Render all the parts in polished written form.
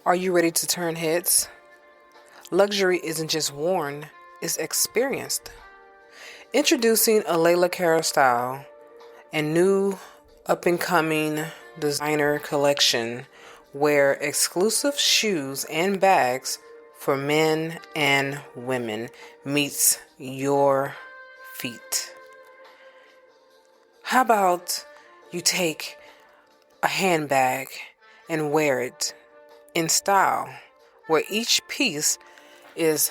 Are you ready to turn heads? Luxury isn't just worn, it's experienced. Introducing a Layla Cara style and new up-and-coming designer collection where exclusive shoes and bags for men and women meets your feet. How about you take a handbag and wear it in style, where each piece is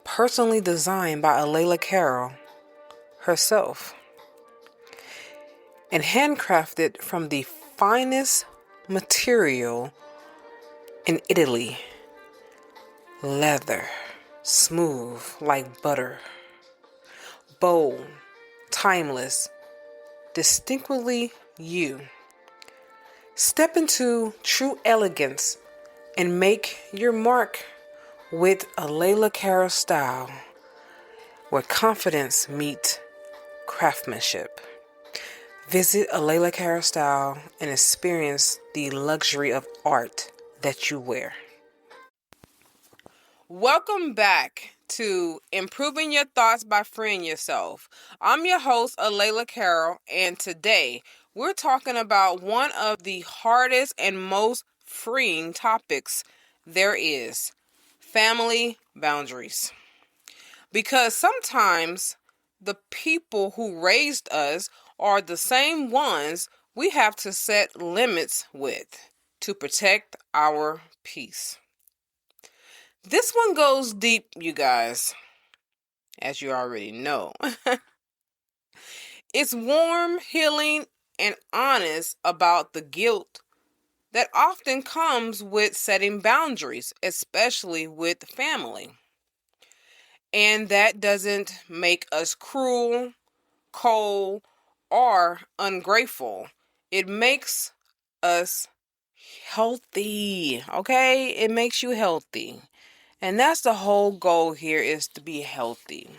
personally designed by Layla Carroll herself and handcrafted from the finest material in Italy. Leather, smooth like butter, bold, timeless, distinctly you. Step into true elegance and make your mark with a Layla Cara style where confidence meets craftsmanship. Visit a Layla Cara style and experience the luxury of art that you wear. Welcome back to Improving Your Thoughts by Freeing Yourself. I'm your host, Layla Carroll, and today we're talking about one of the hardest and most freeing topics there is: family boundaries. Because sometimes the people who raised us are the same ones we have to set limits with to protect our peace. This one goes deep, you guys, as you already know. It's warm, healing, and honest about the guilt that often comes with setting boundaries, especially with family. And that doesn't make us cruel, cold, or ungrateful. It makes us healthy, okay? It makes you healthy. And that's the whole goal here, is to be healthy.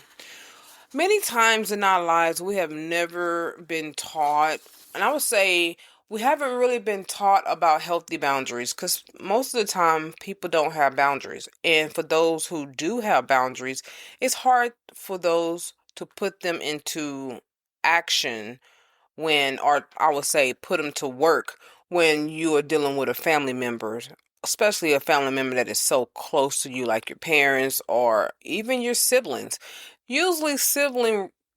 Many times in our lives, we have never been taught, and I would say we haven't really been taught about healthy boundaries, because most of the time people don't have boundaries. And for those who do have boundaries, it's hard for those to put them into action or I would say put them to work when you are dealing with a family member, especially a family member that is so close to you, like your parents or even your siblings. Usually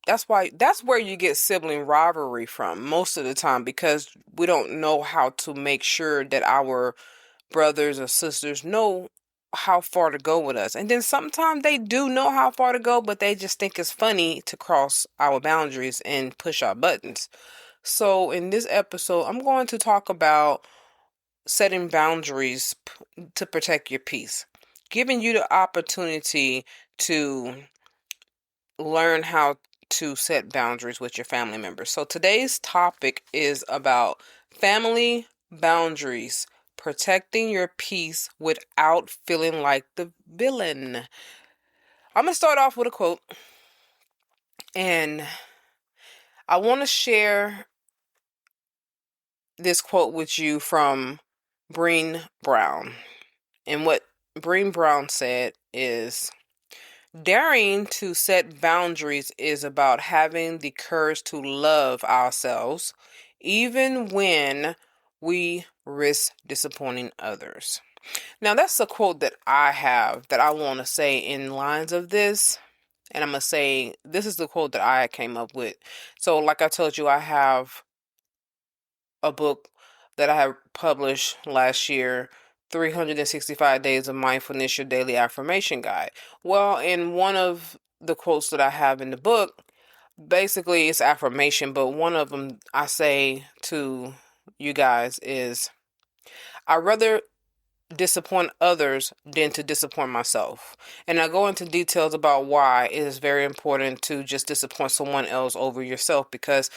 that's where you get sibling rivalry from most of the time, because we don't know how to make sure that our brothers or sisters know how far to go with us. And then sometimes they do know how far to go, but they just think it's funny to cross our boundaries and push our buttons. So in this episode, I'm going to talk about setting boundaries to protect your peace, giving you the opportunity to learn how to set boundaries with your family members. So today's topic is about family boundaries, protecting your peace without feeling like the villain. I'm going to start off with a quote, and I want to share this quote with you from Brené Brown. And what Brené Brown said is, daring to set boundaries is about having the courage to love ourselves, even when we risk disappointing others. Now, that's a quote that I have that I want to say in lines of this. And I'm going to say, this is the quote that I came up with. So like I told you, I have a book that I have published last year, 365 Days of Mindfulness, Your Daily Affirmation Guide. Well, in one of the quotes that I have in the book, basically it's affirmation, but one of them I say to you guys is, I'd rather disappoint others than to disappoint myself. And I go into details about why it is very important to just disappoint someone else over yourself, because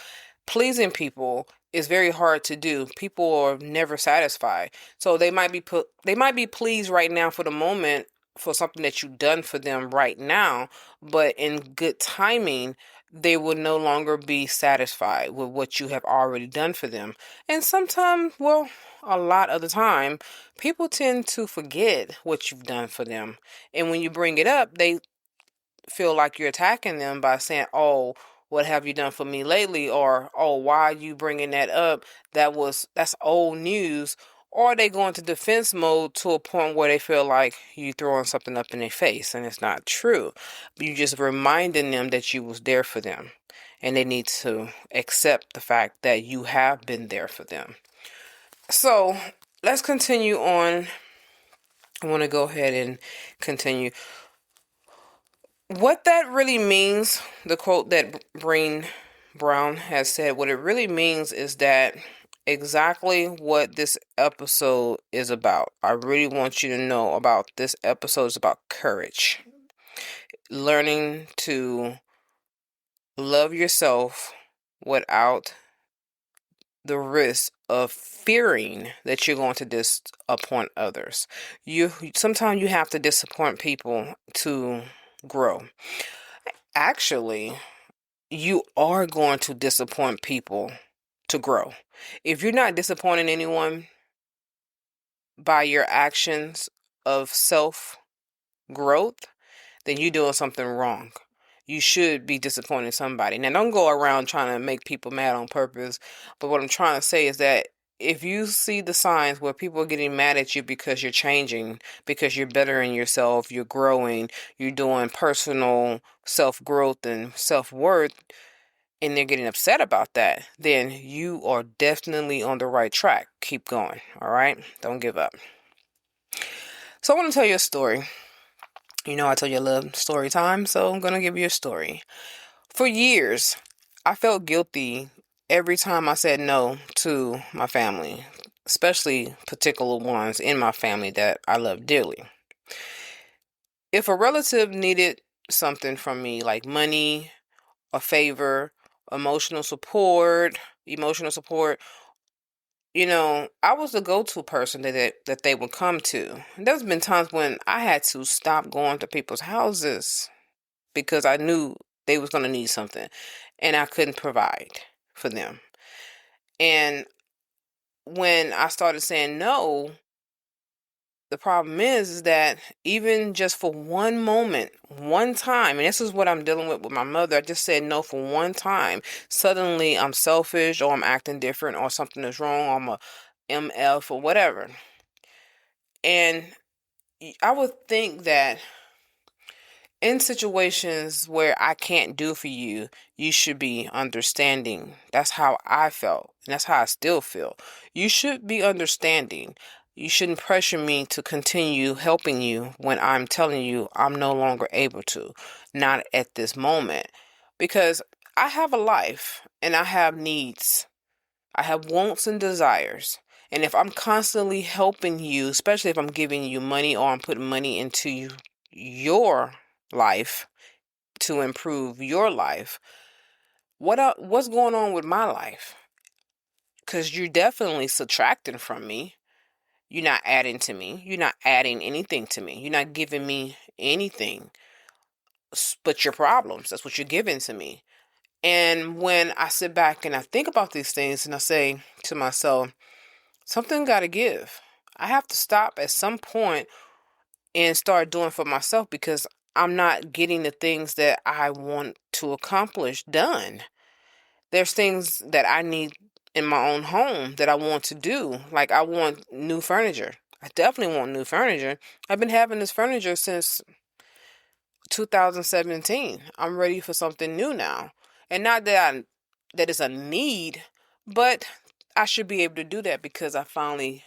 pleasing people is very hard to do. People are never satisfied. So they might be pleased right now for the moment for something that you've done for them right now, but in good timing, they will no longer be satisfied with what you have already done for them. And sometimes, well, a lot of the time, people tend to forget what you've done for them. And when you bring it up, they feel like you're attacking them by saying, "Oh, what have you done for me lately?" Or, "Oh, why are you bringing that up? That's old news." Or they go into defense mode to a point where they feel like you throwing something up in their face, and it's not true. You just reminding them that you was there for them, and they need to accept the fact that you have been there for them. So let's continue on. I want to go ahead and continue. What that really means, the quote that Breen Brown has said, what it really means is that exactly what this episode is about. I really want you to know about this episode is about courage. Learning to love yourself without the risk of fearing that you're going to disappoint others. Sometimes you have to disappoint people to grow. Actually, you are going to disappoint people to grow. If you're not disappointing anyone by your actions of self growth, then you're doing something wrong. You should be disappointing somebody. Now, don't go around trying to make people mad on purpose. But what I'm trying to say is that if you see the signs where people are getting mad at you because you're changing, because you're bettering yourself, you're growing, you're doing personal self-growth and self-worth, and they're getting upset about that, then you are definitely on the right track. Keep going, all right? Don't give up. So I want to tell you a story. You know, I told you I love story time, so I'm going to give you a story. For years, I felt guilty every time I said no to my family, especially particular ones in my family that I love dearly. If a relative needed something from me, like money, a favor, emotional support, you know, I was the go-to person that they would come to. There's been times when I had to stop going to people's houses because I knew they was going to need something and I couldn't provide for them. And when I started saying no, the problem is that even just for one moment, one time, and this is what I'm dealing with my mother, I just said no for one time. Suddenly I'm selfish or I'm acting different or something is wrong or I'm a MF or whatever. And I would think that in situations where I can't do for you, you should be understanding. That's how I felt. And that's how I still feel. You should be understanding. You shouldn't pressure me to continue helping you when I'm telling you I'm no longer able to. Not at this moment. Because I have a life and I have needs. I have wants and desires. And if I'm constantly helping you, especially if I'm giving you money or I'm putting money into your life to improve your life, what's going on with my life? Because you're definitely subtracting from me. You're not adding to me. You're not adding anything to me. You're not giving me anything but your problems. That's what you're giving to me. And when I sit back and I think about these things and I say to myself, something got to give. I have to stop at some point and start doing for myself because I'm not getting the things that I want to accomplish done. There's things that I need in my own home that I want to do. Like I want new furniture. I definitely want new furniture. I've been having this furniture since 2017. I'm ready for something new now. And not that it's a need, but I should be able to do that because I finally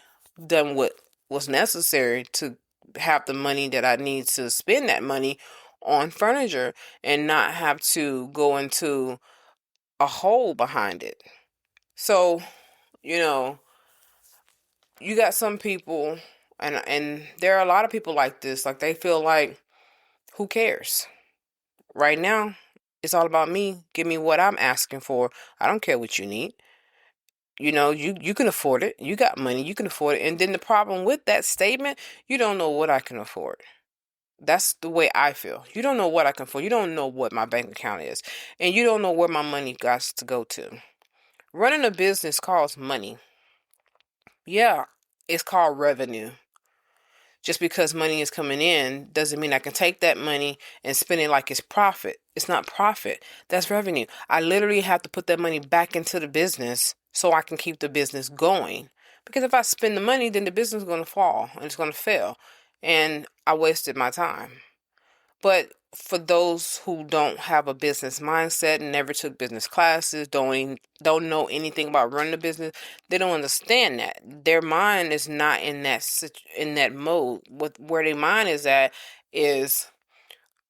done what was necessary to have the money that I need to spend that money on furniture and not have to go into a hole behind it. So, you know, you got some people and there are a lot of people like this, like they feel like who cares? Right now, it's all about me. Give me what I'm asking for. I don't care what you need. You know, you can afford it. You got money. You can afford it. And then the problem with that statement, you don't know what I can afford. That's the way I feel. You don't know what I can afford. You don't know what my bank account is. And you don't know where my money got to go to. Running a business costs money. Yeah, it's called revenue. Just because money is coming in doesn't mean I can take that money and spend it like it's profit. It's not profit. That's revenue. I literally have to put that money back into the business so I can keep the business going. Because if I spend the money, then the business is going to fall and it's going to fail. And I wasted my time. But for those who don't have a business mindset and never took business classes, don't know anything about running a business, they don't understand that. Their mind is not in in that mode. Where their mind is at is,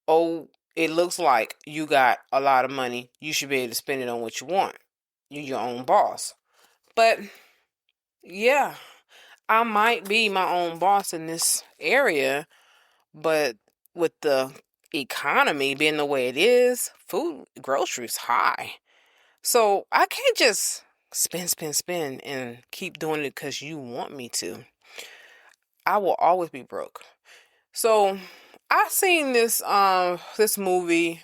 oh, it looks like you got a lot of money. You should be able to spend it on what you want. You're your own boss. But yeah, I might be my own boss in this area, but with the economy being the way it is, food, groceries high. So I can't just spend, and keep doing it because you want me to. I will always be broke. So I seen this movie.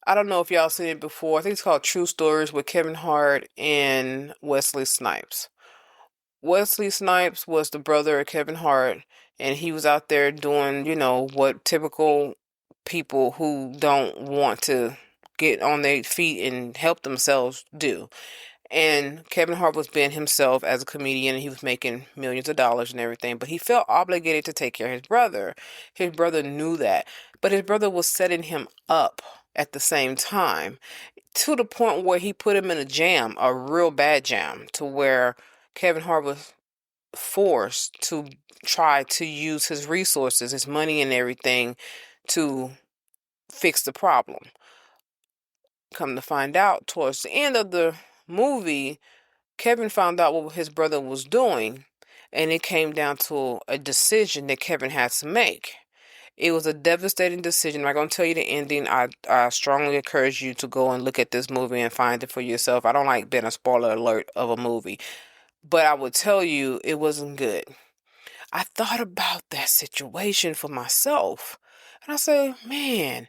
I don't know if y'all seen it before. I think it's called True Stories with Kevin Hart and Wesley Snipes. Wesley Snipes was the brother of Kevin Hart, and he was out there doing, what typical people who don't want to get on their feet and help themselves do. And Kevin Hart was being himself as a comedian, and he was making millions of dollars and everything, but he felt obligated to take care of his brother. His brother knew that, but his brother was setting him up at the same time, to the point where he put him in a jam, a real bad jam, to where Kevin Hart was forced to try to use his resources, his money and everything to fix the problem. Come to find out, towards the end of the movie, Kevin found out what his brother was doing, and it came down to a decision that Kevin had to make. It was a devastating decision. I'm not going to tell you the ending. I strongly encourage you to go and look at this movie and find it for yourself. I don't like being a spoiler alert of a movie, but I would tell you it wasn't good. I thought about that situation for myself. And I say, man,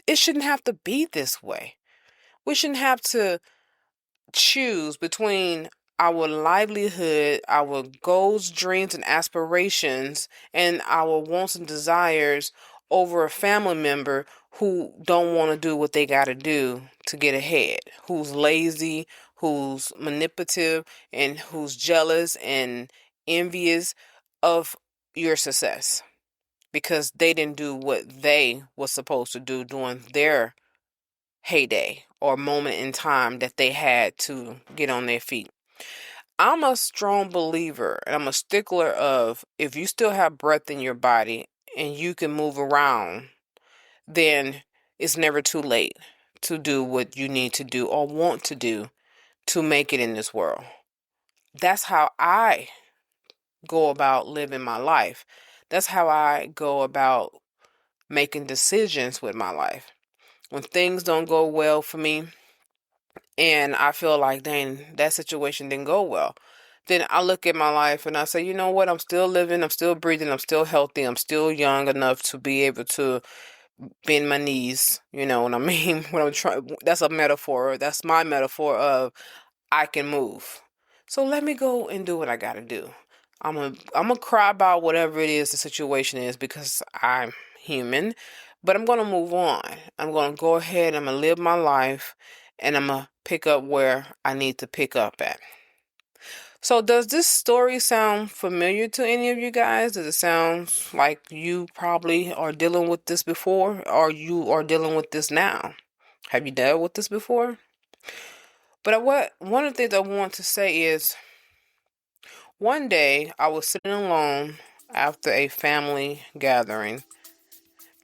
it shouldn't have to be this way. We shouldn't have to choose between our livelihood, our goals, dreams, and aspirations, and our wants and desires over a family member who don't want to do what they got to do to get ahead, who's lazy, who's manipulative, and who's jealous and envious of your success because they didn't do what they were supposed to do during their heyday or moment in time that they had to get on their feet. I'm a strong believer and I'm a stickler of, if you still have breath in your body and you can move around, then it's never too late to do what you need to do or want to do to make it in this world. That's how I go about living my life. That's how I go about making decisions with my life. When things don't go well for me and I feel like, dang, that situation didn't go well, then I look at my life and I say, you know what? I'm still living, I'm still breathing, I'm still healthy, I'm still young enough to be able to bend my knees. You know what I mean? When I'm trying, that's a metaphor. That's my metaphor of I can move. So let me go and do what I gotta do. I'm gonna cry about whatever it is the situation is because I'm human, but I'm gonna move on. I'm gonna go ahead. I'm gonna live my life, and I'm gonna pick up where I need to pick up at. So does this story sound familiar to any of you guys? Does it sound like you probably are dealing with this before, or you are dealing with this now? Have you dealt with this before? But one of the things I want to say is, one day I was sitting alone after a family gathering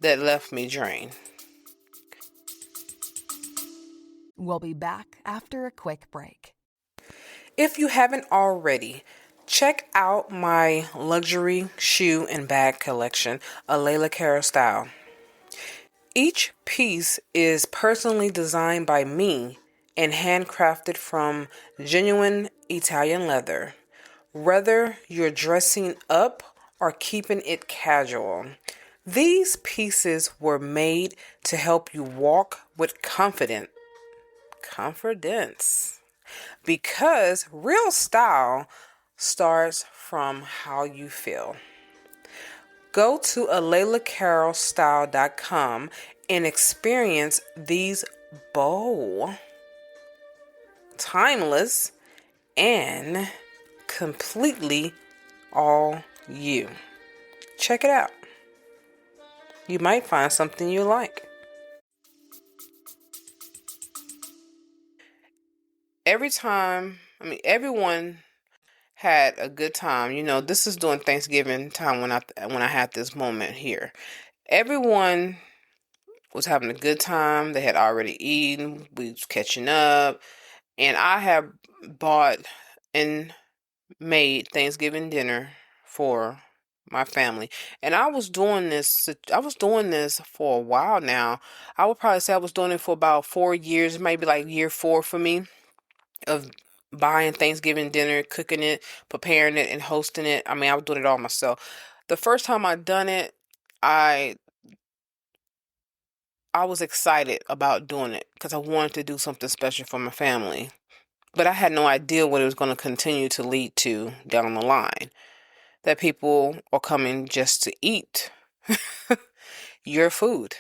that left me drained. We'll be back after a quick break. If you haven't already, check out my luxury shoe and bag collection, a Layla Cara style. Each piece is personally designed by me and handcrafted from genuine Italian leather. Whether you're dressing up or keeping it casual, these pieces were made to help you walk with confidence. Because real style starts from how you feel. Go to alelacarolstyle.com and experience these bold, timeless, and completely all you. Check it out. You might find something you like. Everyone had a good time. This is during Thanksgiving time when I had this moment here. Everyone was having a good time. They had already eaten. We was catching up, and I have bought and made Thanksgiving dinner for my family. And I was doing this for a while now. I would probably say I was doing it for about 4 years, maybe like year 4 for me, of buying Thanksgiving dinner, cooking it, preparing it, and hosting it. I was doing it all myself. The first time I done it, I was excited about doing it because I wanted to do something special for my family. But I had no idea what it was going to continue to lead to down the line. That people are coming just to eat your food.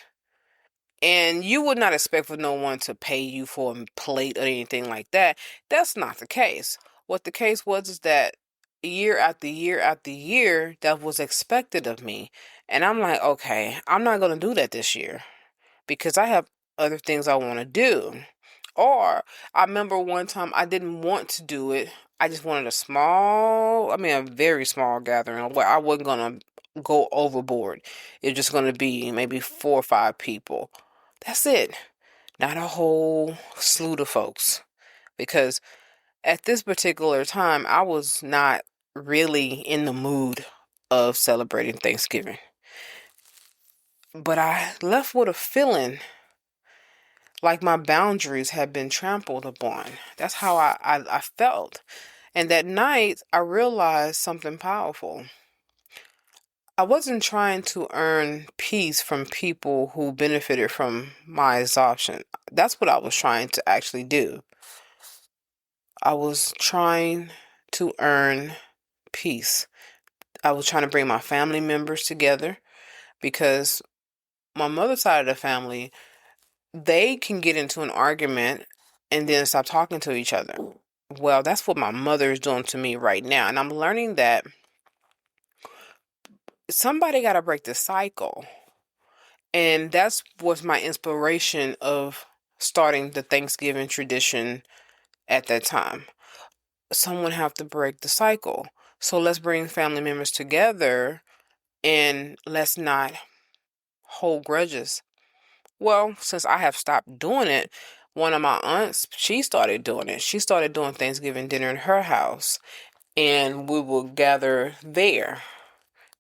And you would not expect for no one to pay you for a plate or anything like that. That's not the case. What the case was is that year after year after year, that was expected of me. And I'm like, okay, I'm not going to do that this year because I have other things I want to do. Or I remember one time I didn't want to do it. I just wanted a very small gathering where I wasn't going to go overboard. It's just going to be maybe 4 or 5 people. That's it. Not a whole slew of folks. Because at this particular time, I was not really in the mood of celebrating Thanksgiving. But I left with a feeling like my boundaries had been trampled upon. That's how I felt. And that night, I realized something powerful. I wasn't trying to earn peace from people who benefited from my exhaustion. That's what I was trying to actually do. I was trying to earn peace. I was trying to bring my family members together because my mother's side of the family, they can get into an argument and then stop talking to each other. Well, that's what my mother is doing to me right now. And I'm learning that somebody got to break the cycle. And that's was my inspiration of starting the Thanksgiving tradition at that time. Someone have to break the cycle. So let's bring family members together and let's not hold grudges. Well, since I have stopped doing it, one of my aunts, she started doing it. She started doing Thanksgiving dinner in her house, and we will gather there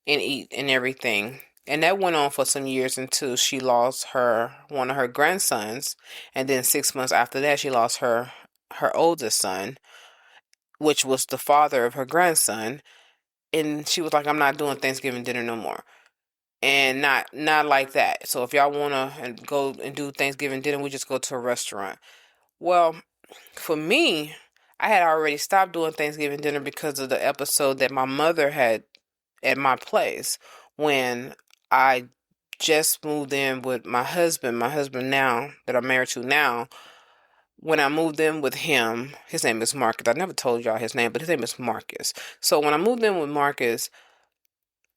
and eat and everything. And that went on for some years until she lost one of her grandsons, and then 6 months after that, she lost her oldest son, which was the father of her grandson. And she was like, "I'm not doing Thanksgiving dinner no more." And not like that. So if y'all wanna go and do Thanksgiving dinner, we just go to a restaurant. Well, for me, I had already stopped doing Thanksgiving dinner because of the episode that my mother had at my place when I just moved in with my husband now, that I'm married to now. When I moved in with him, his name is Marcus. I never told y'all his name, but his name is Marcus. So when I moved in with Marcus,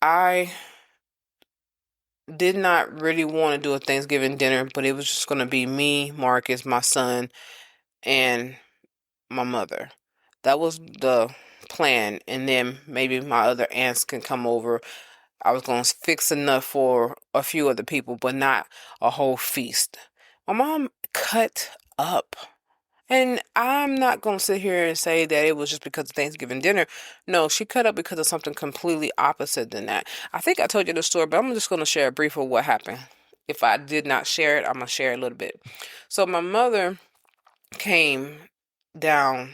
I did not really want to do a Thanksgiving dinner, but it was just going to be me, Marcus, my son, and my mother. That was the plan. And then maybe my other aunts can come over. I was going to fix enough for a few other people, but not a whole feast. My mom cut up. And I'm not going to sit here and say that it was just because of Thanksgiving dinner. No, she cut up because of something completely opposite than that. I think I told you the story, but I'm just going to share a brief of what happened. If I did not share it, I'm going to share a little bit. So my mother came down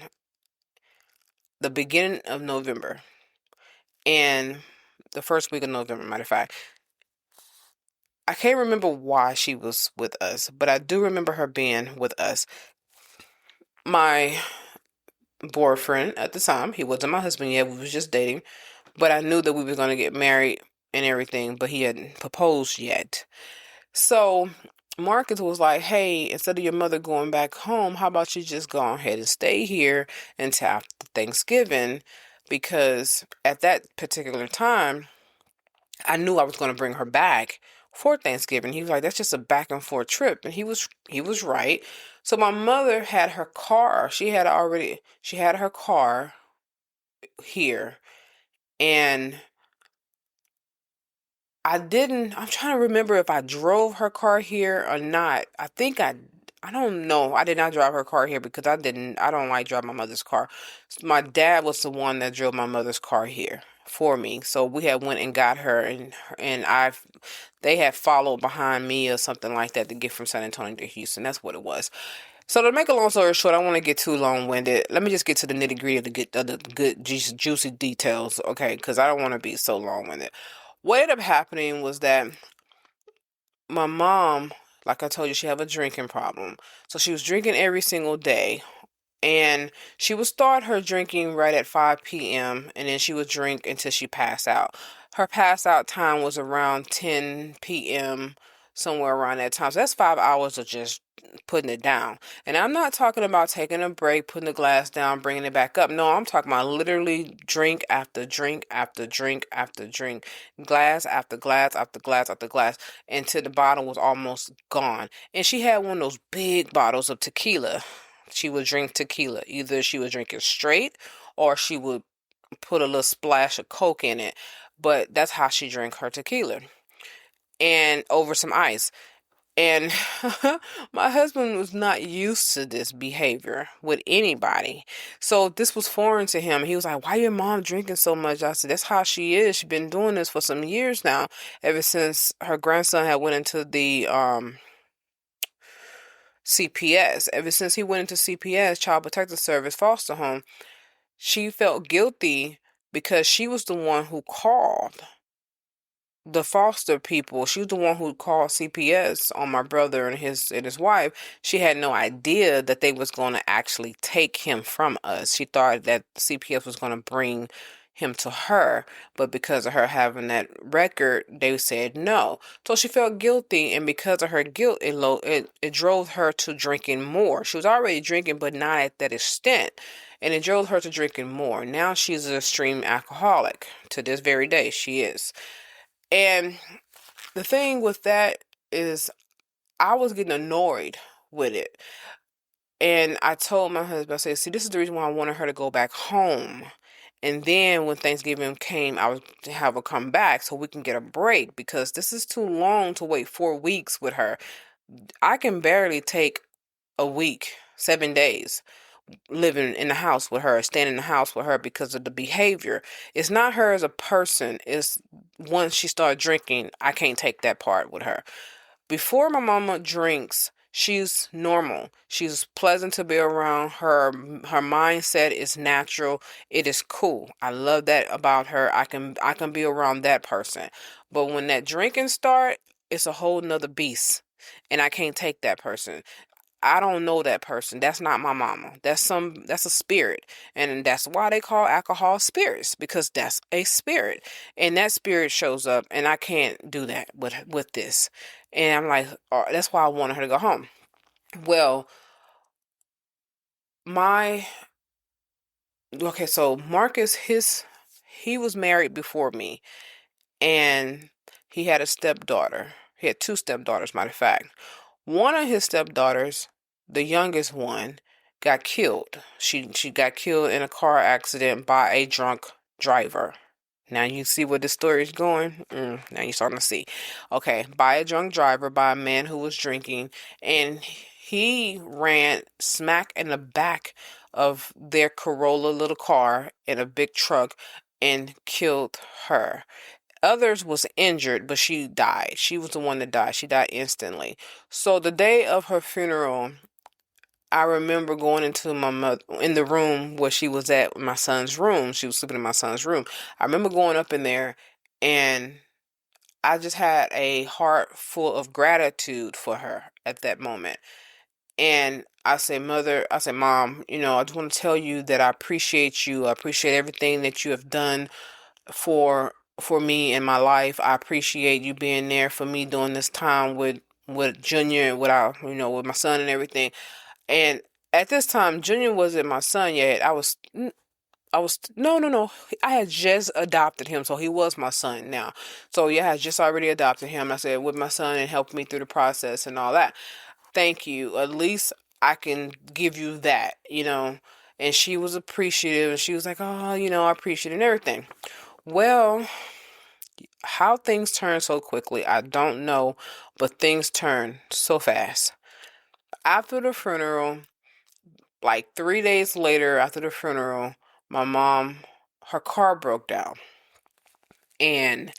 the beginning of November and the first week of November, matter of fact. I can't remember why she was with us, but I do remember her being with us. My boyfriend at the time. He wasn't my husband yet. We was just dating. But I knew that we were going to get married and everything, but he hadn't proposed yet. So Marcus was like, hey, instead of your mother going back home, how about you just go ahead and stay here until after Thanksgiving? Because at that particular time, I knew I was going to bring her back for Thanksgiving. He was like, that's just a back and forth trip. And he was right. So my mother had her car. She had her car here. And I'm trying to remember if I drove her car here or not. I don't know. I did not drive her car here because I don't like driving my mother's car. My dad was the one that drove my mother's car here for me. So we had went and got her and they had followed behind me or something like that to get from San Antonio to Houston. That's what it was. So to make a long story short, I don't want to get too long-winded. Let me just get to the nitty-gritty of the good, juicy details, okay? Because I don't want to be so long-winded. What ended up happening was that my mom, like I told you, she had a drinking problem. So she was drinking every single day. And she would start her drinking right at 5 p.m. and then she would drink until she passed out. Her pass out time was around 10 p.m., somewhere around that time. So that's 5 hours of just putting it down. And I'm not talking about taking a break, putting the glass down, bringing it back up. No, I'm talking about literally drink after drink after drink after drink, glass after glass after glass after glass, until the bottle was almost gone. And she had one of those big bottles of tequila. She would drink tequila. Either she would drink it straight or she would put a little splash of Coke in it. But that's how she drank her tequila. And over some ice. And my husband was not used to this behavior with anybody. So this was foreign to him. He was like, why your mom drinking so much? I said, that's how she is. She's been doing this for some years now, ever since her grandson had went into the CPS. Ever since he went into CPS, Child Protective Service foster home, she felt guilty because she was the one who called the foster people. She was the one who called CPS on my brother and his wife. She had no idea that they was going to actually take him from us. She thought that CPS was going to bring him to her, but because of her having that record, they said no. So she felt guilty, and because of her guilt, it drove her to drinking more. She was already drinking, but not at that extent. And it drove her to drinking more. Now she's an extreme alcoholic. To this very day, she is. And the thing with that is I was getting annoyed with it. And I told my husband, I said, see, this is the reason why I wanted her to go back home. And then when Thanksgiving came, I was to have her come back so we can get a break, because this is too long to wait 4 weeks with her. I can barely take a week, 7 days, living in the house with her, staying in the house with her because of the behavior. It's not her as a person. It's once she started drinking, I can't take that part with her. Before my mama drinks, she's normal. She's pleasant to be around. Her mindset is natural. It is cool. I love that about her. I can be around that person. But when that drinking start, it's a whole nother beast. And I can't take that person. I don't know that person. That's not my mama. That's a spirit. And that's why they call alcohol spirits, because that's a spirit. And that spirit shows up, and I can't do that with this. And I'm like, oh, that's why I wanted her to go home. Well, my okay, so Marcus, he was married before me, and he had a stepdaughter. He had two stepdaughters, matter of fact. One of his stepdaughters, the youngest one, got killed. She got killed in a car accident by a drunk driver. Now you see where the story is going? Now you're starting to see. Okay, by a drunk driver, by a man who was drinking, and he ran smack in the back of their Corolla little car in a big truck and killed her. Others was injured, but she died. She was the one that died. She died instantly. So the day of her funeral, I remember going into my mother in the room where she was at, my son's room. She was sleeping in my son's room. I remember going up in there, and I just had a heart full of gratitude for her at that moment. And I said, Mother, I said, Mom, I just want to tell you that I appreciate you. I appreciate everything that you have done for me in my life. I appreciate you being there for me during this time with Junior, with with my son and everything. And at this time, Junior wasn't my son yet. No, no, no. I had just adopted him, so he was my son now. So yeah, I had just already adopted him. I said with my son and helped me through the process and all that. Thank you. At least I can give you that. And she was appreciative, and she was like, oh, I appreciate it and everything. Well, how things turn so quickly, I don't know, but things turn so fast. After the funeral, like 3 days later after the funeral, my mom, her car broke down. And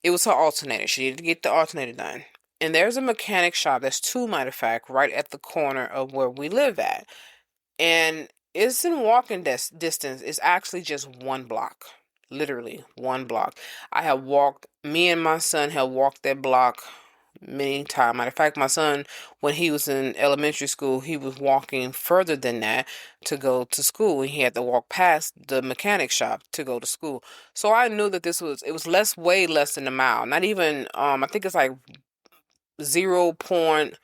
it was her alternator. She needed to get the alternator done. And there's a mechanic shop, there's two, matter of fact, right at the corner of where we live at. And it's in walking distance. It's actually just one block. Literally one block. Me and my son have walked that block many times. Matter of fact, my son, when he was in elementary school, he was walking further than that to go to school. And he had to walk past the mechanic shop to go to school. So I knew that it was way less than a mile. Not even, I think it's like 0.1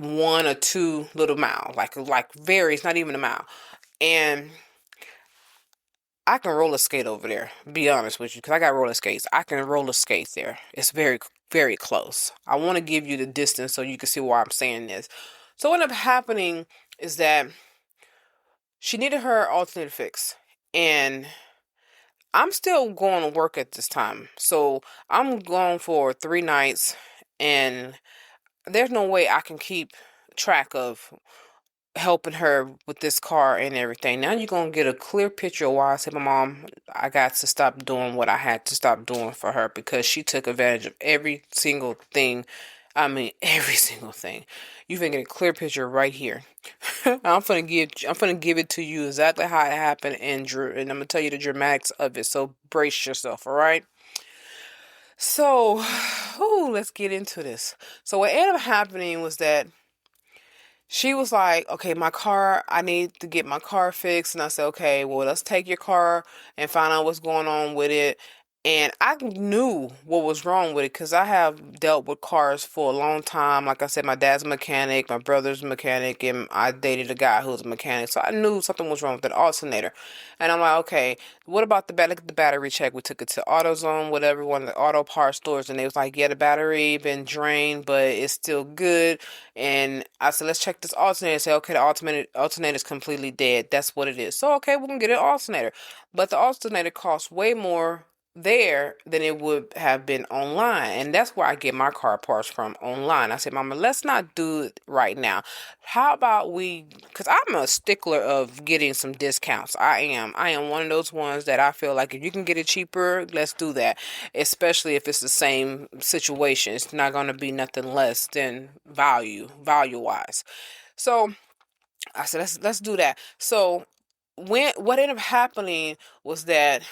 or 2 little miles. Like very, it's not even a mile. And I can roller skate over there, be honest with you, because I got roller skates. I can roller skate there. It's very, very close. I want to give you the distance so you can see why I'm saying this. So what ended up happening is that she needed her alternator fix. And I'm still going to work at this time. So I'm going for 3 nights, and there's no way I can keep track of helping her with this car and everything. Now you're gonna get a clear picture of why I said, my mom, I got to stop doing what I had to stop doing for her, because she took advantage of every single thing. I mean, every single thing. You can get a clear picture right here. I'm gonna give it to you exactly how it happened, and I'm gonna tell you the dramatics of it. So brace yourself, all right? So, let's get into this. So what ended up happening was that she was like, okay, I need to get my car fixed. And I said, okay, well, let's take your car and find out what's going on with it. And I knew what was wrong with it because I have dealt with cars for a long time. Like I said, my dad's a mechanic, my brother's a mechanic, and I dated a guy who was a mechanic. So I knew something was wrong with that alternator. And I'm like, okay, what about the battery check? We took it to AutoZone, whatever, one of the auto parts stores, and they was like, yeah, the battery been drained, but it's still good. And I said, let's check this alternator. Say, okay, the alternator is completely dead. That's what it is. So, okay, we can get an alternator. But the alternator costs way more there than it would have been online. And that's where I get my car parts from, online. I said, Mama, let's not do it right now. How about because I'm a stickler of getting some discounts. I am. I am one of those ones that I feel like if you can get it cheaper, let's do that. Especially if it's the same situation. It's not going to be nothing less than value wise. So I said, let's do that. So what ended up happening was that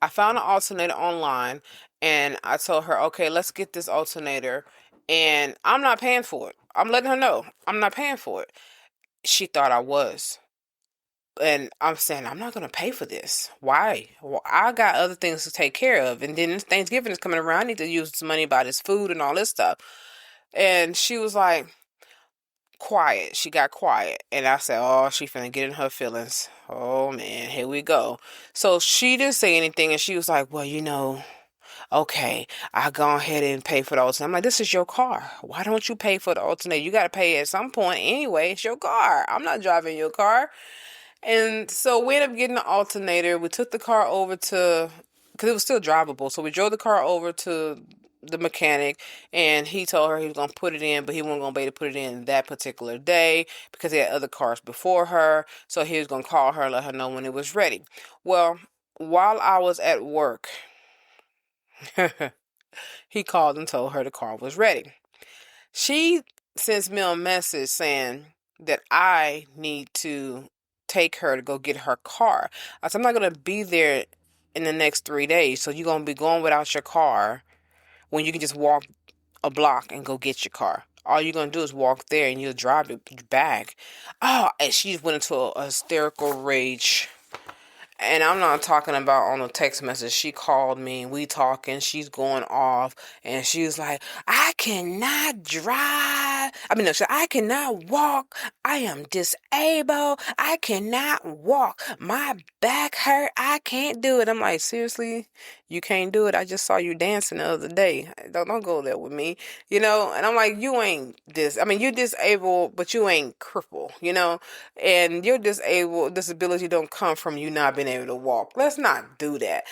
I found an alternator online, and I told her, okay, let's get this alternator, and I'm not paying for it. I'm letting her know I'm not paying for it. She thought I was. And I'm saying, I'm not going to pay for this. Why? Well, I got other things to take care of. And then Thanksgiving is coming around. I need to use this money buy this food and all this stuff. And she was like, quiet. She got quiet. And I said, oh, she finna get in her feelings. Oh, man, here we go. So she didn't say anything. And she was like, well, okay, I'll go ahead and pay for the alternator. I'm like, this is your car. Why don't you pay for the alternator? You got to pay at some point anyway. It's your car. I'm not driving your car. And so we ended up getting the alternator. We took the car over because it was still drivable. So we drove the car over to the mechanic, and he told her he was going to put it in, but he wasn't going to be able to put it in that particular day because he had other cars before her. So he was going to call her and let her know when it was ready. Well, while I was at work, he called and told her the car was ready. She sends me a message saying that I need to take her to go get her car. I said, I'm not going to be there in the next 3 days. So you're going to be going without your car when you can just walk a block and go get your car. All you're gonna do is walk there and you'll drive it back. Oh, and she just went into a hysterical rage. And I'm not talking about on a text message. She called me, we talking, she's going off, and she was like, I cannot drive. I mean, no, I cannot walk. I am disabled. I cannot walk. My back hurt. I can't do it. I'm like, seriously? You can't do it? I just saw you dancing the other day. Don't go there with me, And I'm like, you ain't I mean, you're disabled, but you ain't crippled, and your disability don't come from you not being able to walk. Let's not do that.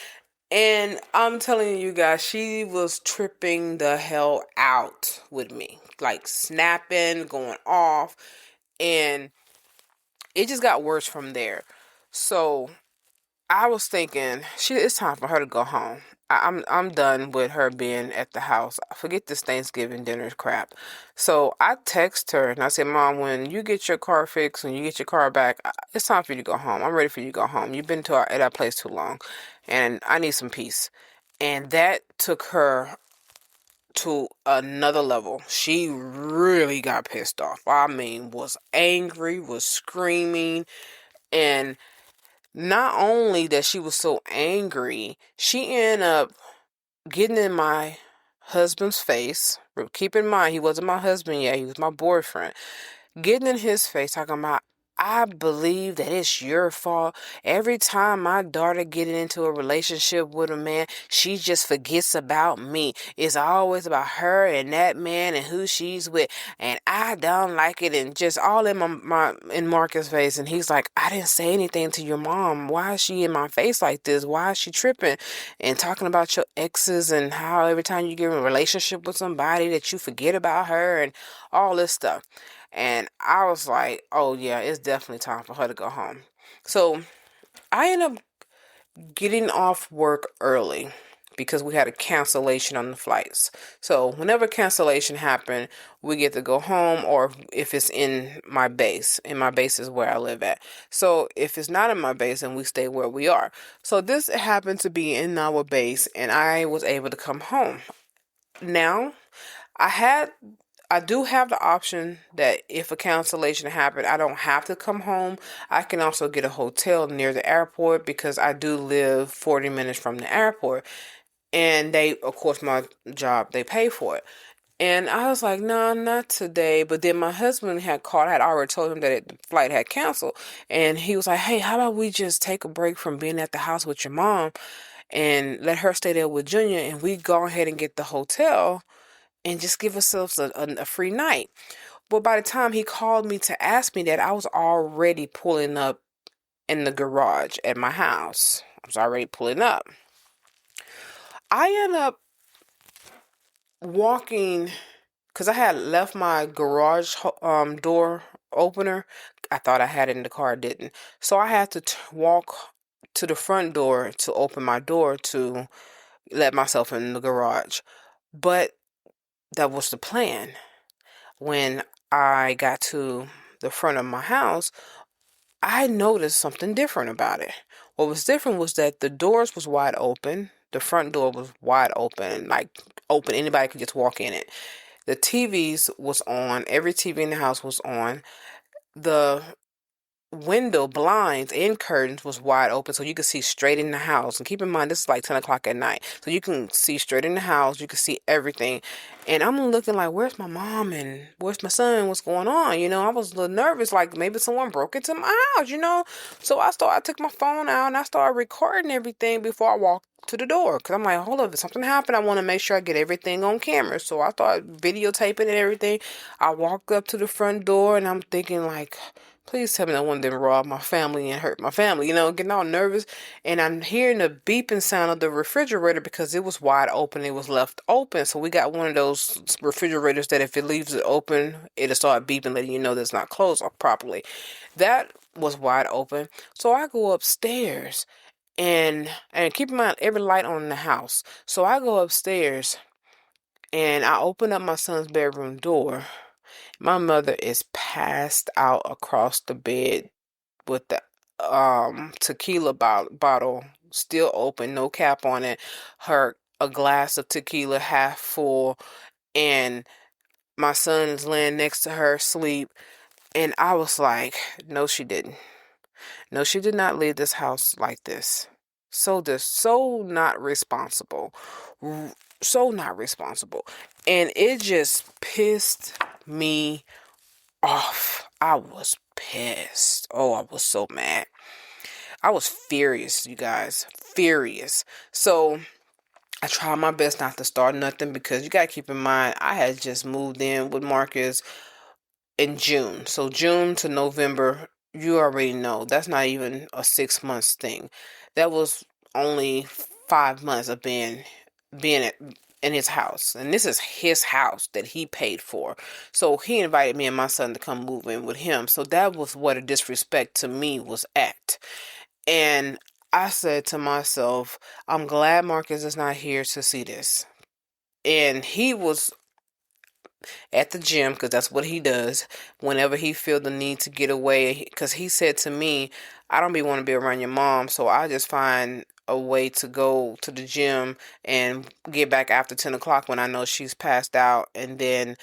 And I'm telling you guys, she was tripping the hell out with me, like snapping, going off, and it just got worse from there. So I was thinking, it's time for her to go home. I'm done with her being at the house. Forget this Thanksgiving dinner crap. So I text her and I said, Mom, when you get your car fixed and you get your car back, it's time for you to go home. I'm ready for you to go home. You've been at our place too long, and I need some peace. And that took her to another level. She really got pissed off. I mean, was angry, was screaming, and not only that she was so angry, she ended up getting in my husband's face. Keep in mind, he wasn't my husband yet, he was my boyfriend. Getting in his face, talking about, I believe that it's your fault. Every time my daughter getting into a relationship with a man, she just forgets about me. It's always about her and that man and who she's with. And I don't like it. And just all in in Marcus' face. And he's like, I didn't say anything to your mom. Why is she in my face like this? Why is she tripping? And talking about your exes and how every time you get in a relationship with somebody that you forget about her and all this stuff. And I was like, oh yeah, it's definitely time for her to go home. So I ended up getting off work early because we had a cancellation on the flights. So whenever cancellation happened, we get to go home, or if it's in my base. In my base is where I live at. So if it's not in my base, then we stay where we are. So this happened to be in our base, and I was able to come home. Now, I do have the option that if a cancellation happened, I don't have to come home. I can also get a hotel near the airport because I do live 40 minutes from the airport. And they, of course, my job, they pay for it. And I was like, no, not today. But then my husband had called. I had already told him that the flight had canceled. And he was like, hey, how about we just take a break from being at the house with your mom and let her stay there with Junior, and we go ahead and get the hotel and just give ourselves a free night. But by the time he called me to ask me that, I was already pulling up in the garage at my house. I was already pulling up. I ended up walking because I had left my garage door opener. I thought I had it in the car, I didn't. So I had to walk to the front door to open my door to let myself in the garage. But that was the plan. When I got to the front of my house, I noticed something different about it. What was different was that the doors was wide open. The front door was wide open, like open. Anybody could just walk in it. The TVs was on. Every TV in the house was on. The window blinds and curtains was wide open so you could see straight in the house. And keep in mind, this is like 10 o'clock at night. So you can see straight in the house. You can see everything. And I'm looking like, where's my mom and where's my son? What's going on? I was a little nervous, like maybe someone broke into my house. So I took my phone out and I started recording everything before I walked to the door. Because I'm like, hold up, if something happened, I want to make sure I get everything on camera. So I started videotaping and everything. I walked up to the front door and I'm thinking like, please tell me no one didn't rob my family and hurt my family, getting all nervous. And I'm hearing the beeping sound of the refrigerator because it was wide open. It was left open. So we got one of those refrigerators that if it leaves it open, it'll start beeping, letting you know that it's not closed properly. That was wide open. So I go upstairs and keep in mind every light on in the house. So I go upstairs and I open up my son's bedroom door. My mother is passed out across the bed with the tequila bottle still open, no cap on it. A glass of tequila half full, and my son is laying next to her asleep. And I was like, no, she didn't. No, she did not leave this house like this. So not responsible. So not responsible. And it just pissed me off. I was pissed. Oh, I was so mad. I was furious, you guys. Furious. So I tried my best not to start nothing, because you got to keep in mind, I had just moved in with Marcus in June. So June to November, you already know that's not even a 6 months thing. That was only 5 months of being in his house. And this is his house that he paid for. So he invited me and my son to come move in with him. So that was what a disrespect to me was at. And I said to myself, I'm glad Marcus is not here to see this. And he was at the gym, because that's what he does whenever he feel the need to get away, because he said to me, I don't be want to be around your mom, so I just find a way to go to the gym and get back after 10 o'clock when I know she's passed out, and then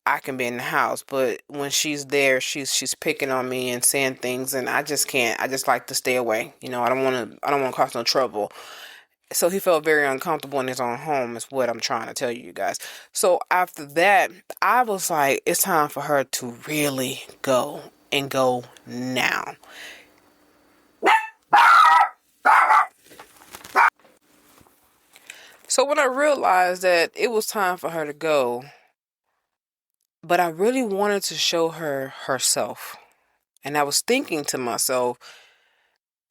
I can be in the house. But when she's there, she's picking on me and saying things, and I just can't. I just like to stay away. I don't want to cause no trouble. So he felt very uncomfortable in his own home, is what I'm trying to tell you guys. So after that, I was like, it's time for her to really go, and go now. So when I realized that it was time for her to go, but I really wanted to show her herself. And I was thinking to myself,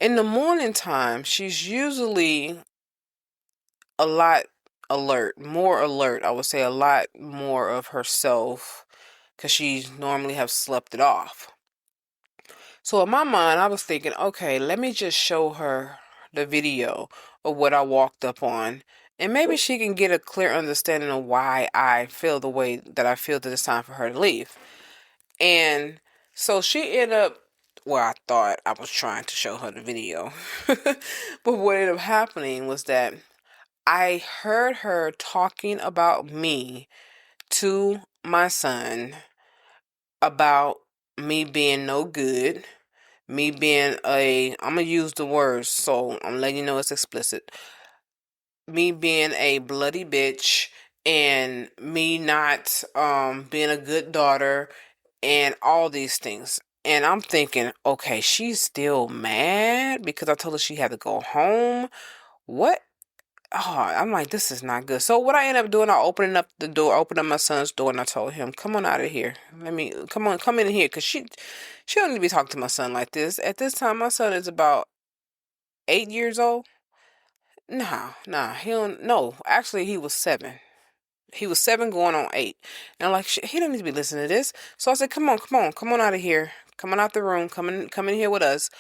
in the morning time, she's usually a lot more alert. I would say a lot more of herself, because she normally have slept it off. So in my mind, I was thinking, okay, let me just show her the video of what I walked up on, and maybe she can get a clear understanding of why I feel the way that I feel that it's time for her to leave. And so she ended up, well, I thought I was trying to show her the video. But what ended up happening was that I heard her talking about me to my son, about me being no good, me being I'm gonna use the words, so I'm letting you know it's explicit. Me being a bloody bitch, and me not being a good daughter, and all these things. And I'm thinking, okay, she's still mad because I told her she had to go home. What? Oh, I'm like, this is not good. So what I ended up doing, I opened up my son's door, and I told him, come on out of here. Come in here, because she don't need to be talking to my son like this. At this time, my son is about 8 years old. Nah, he don't. No, actually, he was 7. He was 7 going on 8. And I'm like, he don't need to be listening to this. So I said, come on out of here. Come on out the room. Come in here with us.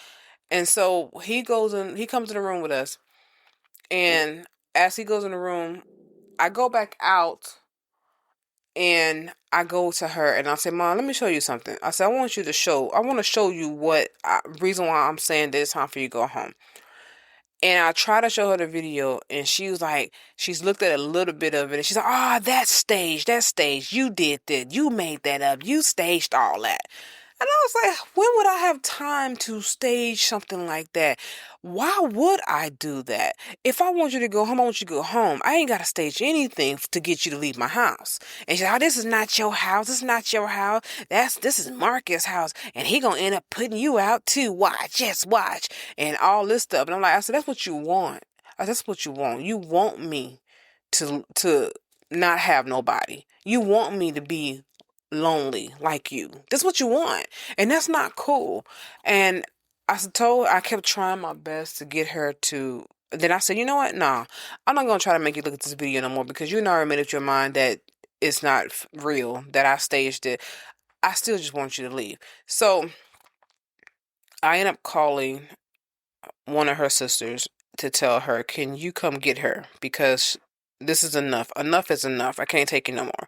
And so he goes in. He comes in the room with us. And as he goes in the room, I go back out, and I go to her, and I say, Mom, let me show you something. I said, I want to show you reason why I'm saying that it's time for you to go home. And I try to show her the video, and she was like, she's looked at a little bit of it, and she's like, that's staged. You did that. You made that up. You staged all that. And I was like, when would I have time to stage something like that? Why would I do that? If I want you to go home, I want you to go home. I ain't got to stage anything to get you to leave my house. And she said, this is not your house. This is not your house. This is Marcus' house. And he going to end up putting you out too. Watch, just watch. And all this stuff. And I'm like, I said, that's what you want. That's what you want. You want me to not have nobody. You want me to be lonely like you. That's what you want. And that's not cool. And I kept trying my best to get her to. Then I said, you know what? Nah, I'm not going to try to make you look at this video no more, because you already made up your mind that it's not real, that I staged it. I still just want you to leave. So I end up calling one of her sisters to tell her, can you come get her? Because this is enough. Enough is enough. I can't take it no more.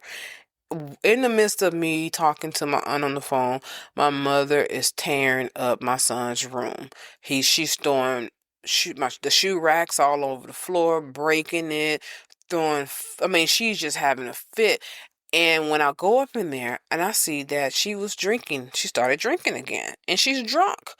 In the midst of me talking to my aunt on the phone, my mother is tearing up my son's room. She's throwing the shoe racks all over the floor, breaking it, throwing. I mean, she's just having a fit. And when I go up in there and I see that she was drinking, she started drinking again and she's drunk.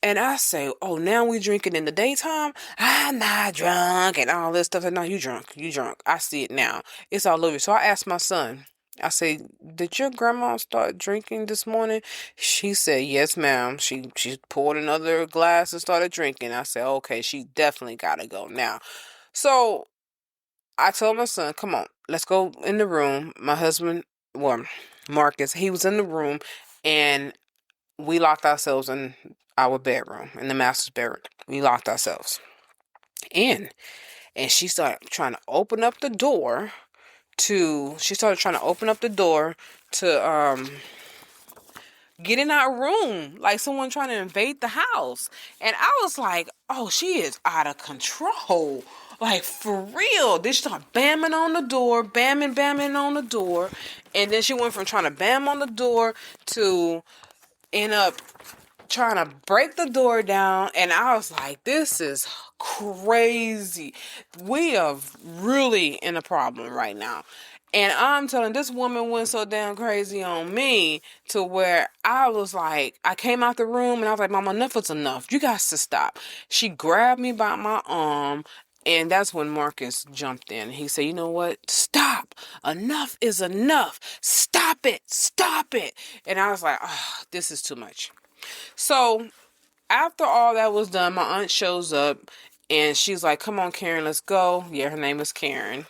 And I say, oh, now we drinking in the daytime? I'm not drunk and all this stuff. And no, you drunk. You drunk. I see it now. It's all over. So I asked my son, I say, did your grandma start drinking this morning? She said, yes, ma'am. She poured another glass and started drinking. I said, okay, she definitely gotta go now. So I told my son, come on, let's go in the room. My husband, well, Marcus, he was in the room and we locked ourselves in our bedroom, in the master's bedroom. We locked ourselves in. And she started trying to open up the door to get in our room, like someone trying to invade the house. And I was like, oh, she is out of control. Like, for real. Then she started bamming on the door, bamming on the door. And then she went from trying to bam on the door to end up trying to break the door down. And I was like, this is crazy. We are really in a problem right now. And I'm telling, this woman went so damn crazy on me to where I was like, I came out the room and I was like, Mama, enough is enough. You got to stop. She grabbed me by my arm. And that's when Marcus jumped in. He said, you know what? Stop. Enough is enough. Stop it. Stop it. And I was like, oh, this is too much. So after all that was done, my aunt shows up and she's like, come on, Karen, let's go. Yeah, her name is Karen.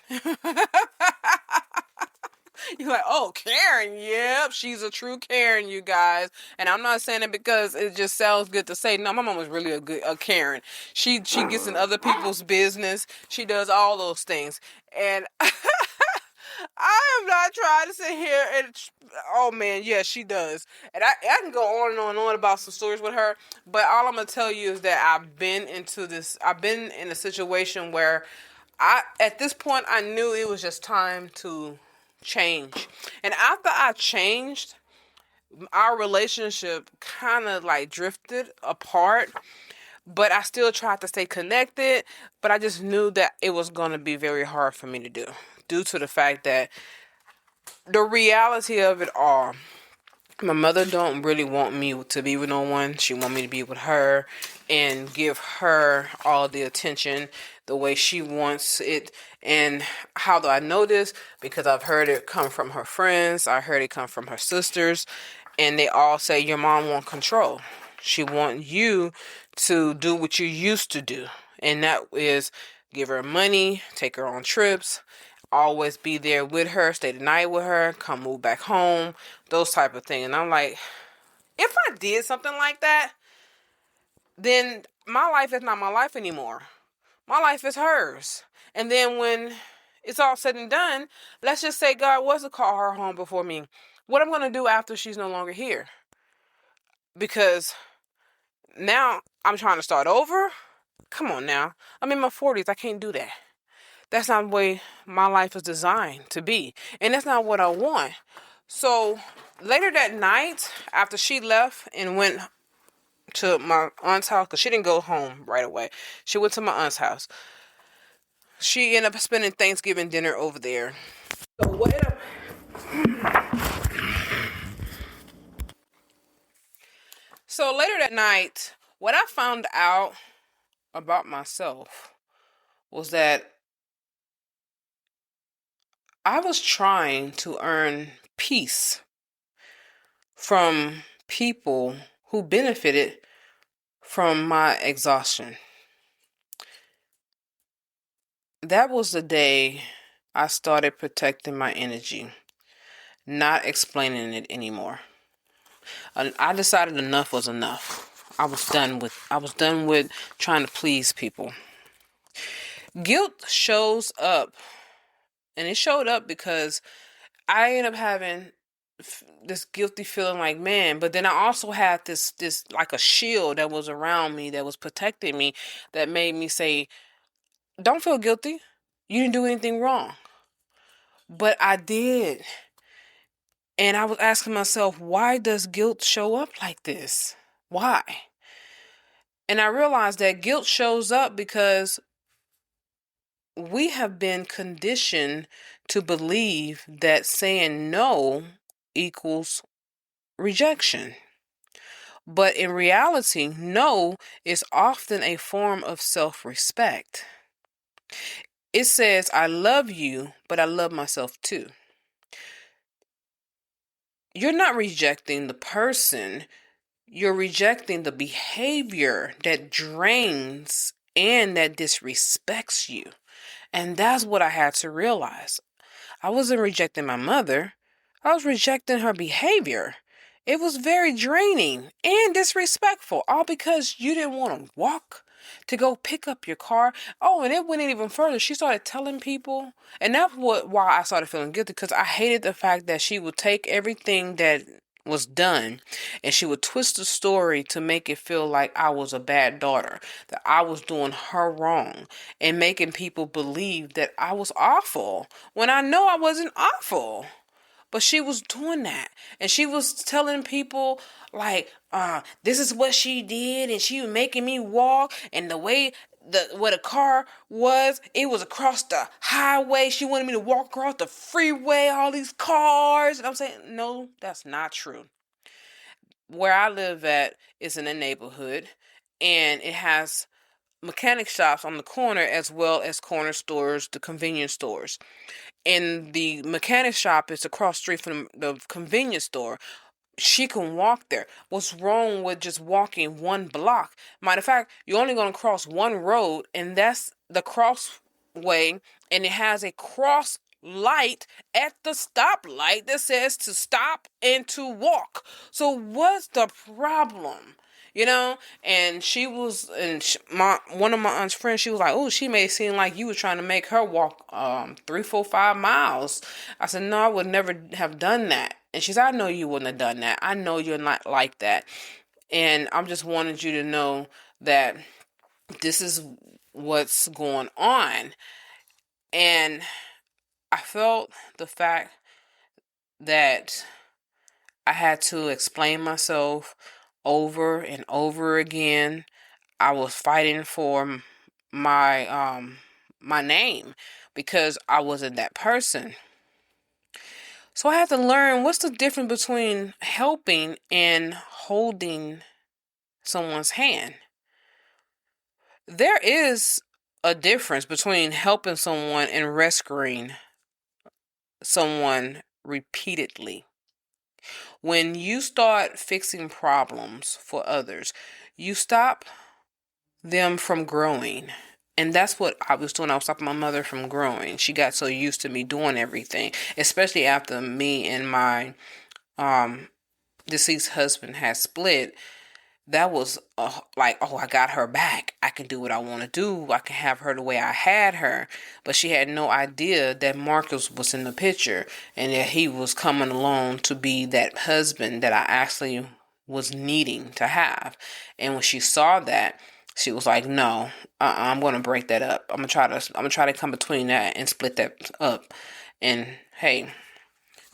You're like, oh, Karen, yep, she's a true Karen, you guys. And I'm not saying it because it just sounds good to say. No, my mom was really a Karen. She gets in other people's business. She does all those things. And I am not trying to sit here and, oh man, yeah, she does. And I can go on and on and on about some stories with her, but all I'm gonna tell you is that I've been in a situation where at this point, I knew it was just time to change. And after I changed, our relationship kind of like drifted apart, but I still tried to stay connected, but I just knew that it was going to be very hard for me to do due to the fact that the reality of it all, my mother don't really want me to be with no one. She want me to be with her and give her all the attention the way she wants it. And how do I know this? Because I've heard it come from her friends. I heard it come from her sisters. And they all say your mom want control. She want you to do what you used to do. And that is give her money, take her on trips, always be there with her, stay the night with her, come move back home, those type of things. And I'm like, if I did something like that, then my life is not my life anymore. My life is hers. And then when it's all said and done, let's just say God was to call her home before me. What I'm going to do after she's no longer here? Because now I'm trying to start over. Come on now. I'm in my 40s. I can't do that. That's not the way my life is designed to be. And that's not what I want. So later that night, after she left and went to my aunt's house, because she didn't go home right away. She went to my aunt's house. She ended up spending Thanksgiving dinner over there. So what ended up... So later that night, what I found out about myself was that I was trying to earn peace from people who benefited from my exhaustion. That was the day I started protecting my energy, not explaining it anymore. I decided enough was enough. I was done with trying to please people. Guilt shows up, and it showed up because I ended up having this guilty feeling like, man, but then I also had this like a shield that was around me that was protecting me that made me say, don't feel guilty. You didn't do anything wrong. But I did. And I was asking myself, why does guilt show up like this? Why? And I realized that guilt shows up because we have been conditioned to believe that saying no equals rejection. But in reality, no is often a form of self respect. It says, I love you, but I love myself too. You're not rejecting the person, you're rejecting the behavior that drains and that disrespects you. And that's what I had to realize. I wasn't rejecting my mother, I was rejecting her behavior. It was very draining and disrespectful, all because you didn't want to walk to go pick up your car. Oh, and it went even further. She started telling people, and that's why I started feeling guilty, because I hated the fact that she would take everything that was done and she would twist the story to make it feel like I was a bad daughter, that I was doing her wrong, and making people believe that I was awful when I know I wasn't awful. But she was doing that. And she was telling people, like, this is what she did, and she was making me walk, and the way where the car was, it was across the highway. She wanted me to walk across the freeway, all these cars. And I'm saying, no, that's not true. Where I live at is in a neighborhood, and it has mechanic shops on the corner as well as corner stores, the convenience stores. And the mechanic shop is across the street from the convenience store. She can walk there. What's wrong with just walking one block? Matter of fact, you're only going to cross one road, and that's the crossway, and it has a cross light at the stoplight that says to stop and to walk. So what's the problem? You know, and she was, and one of my aunt's friends, she was like, "Oh, she made it seem like you were trying to make her walk 3, 4, 5 miles." I said, "No, I would never have done that." And she said, "I know you wouldn't have done that. I know you're not like that. And I'm just wanted you to know that this is what's going on." And I felt the fact that I had to explain myself over and over again. I was fighting for my name because I wasn't that person. So I had to learn, what's the difference between helping and holding someone's hand. There is a difference between helping someone and rescuing someone repeatedly. When you start fixing problems for others, you stop them from growing. And that's what I was doing. I was stopping my mother from growing. She got so used to me doing everything, especially after me and my deceased husband had split. That was like, oh, I got her back. I can do what I want to do. I can have her the way I had her. But she had no idea that Marcus was in the picture and that he was coming along to be that husband that I actually was needing to have. And when she saw that, she was like, "No, I'm going to break that up. I'm gonna try to come between that and split that up." And hey,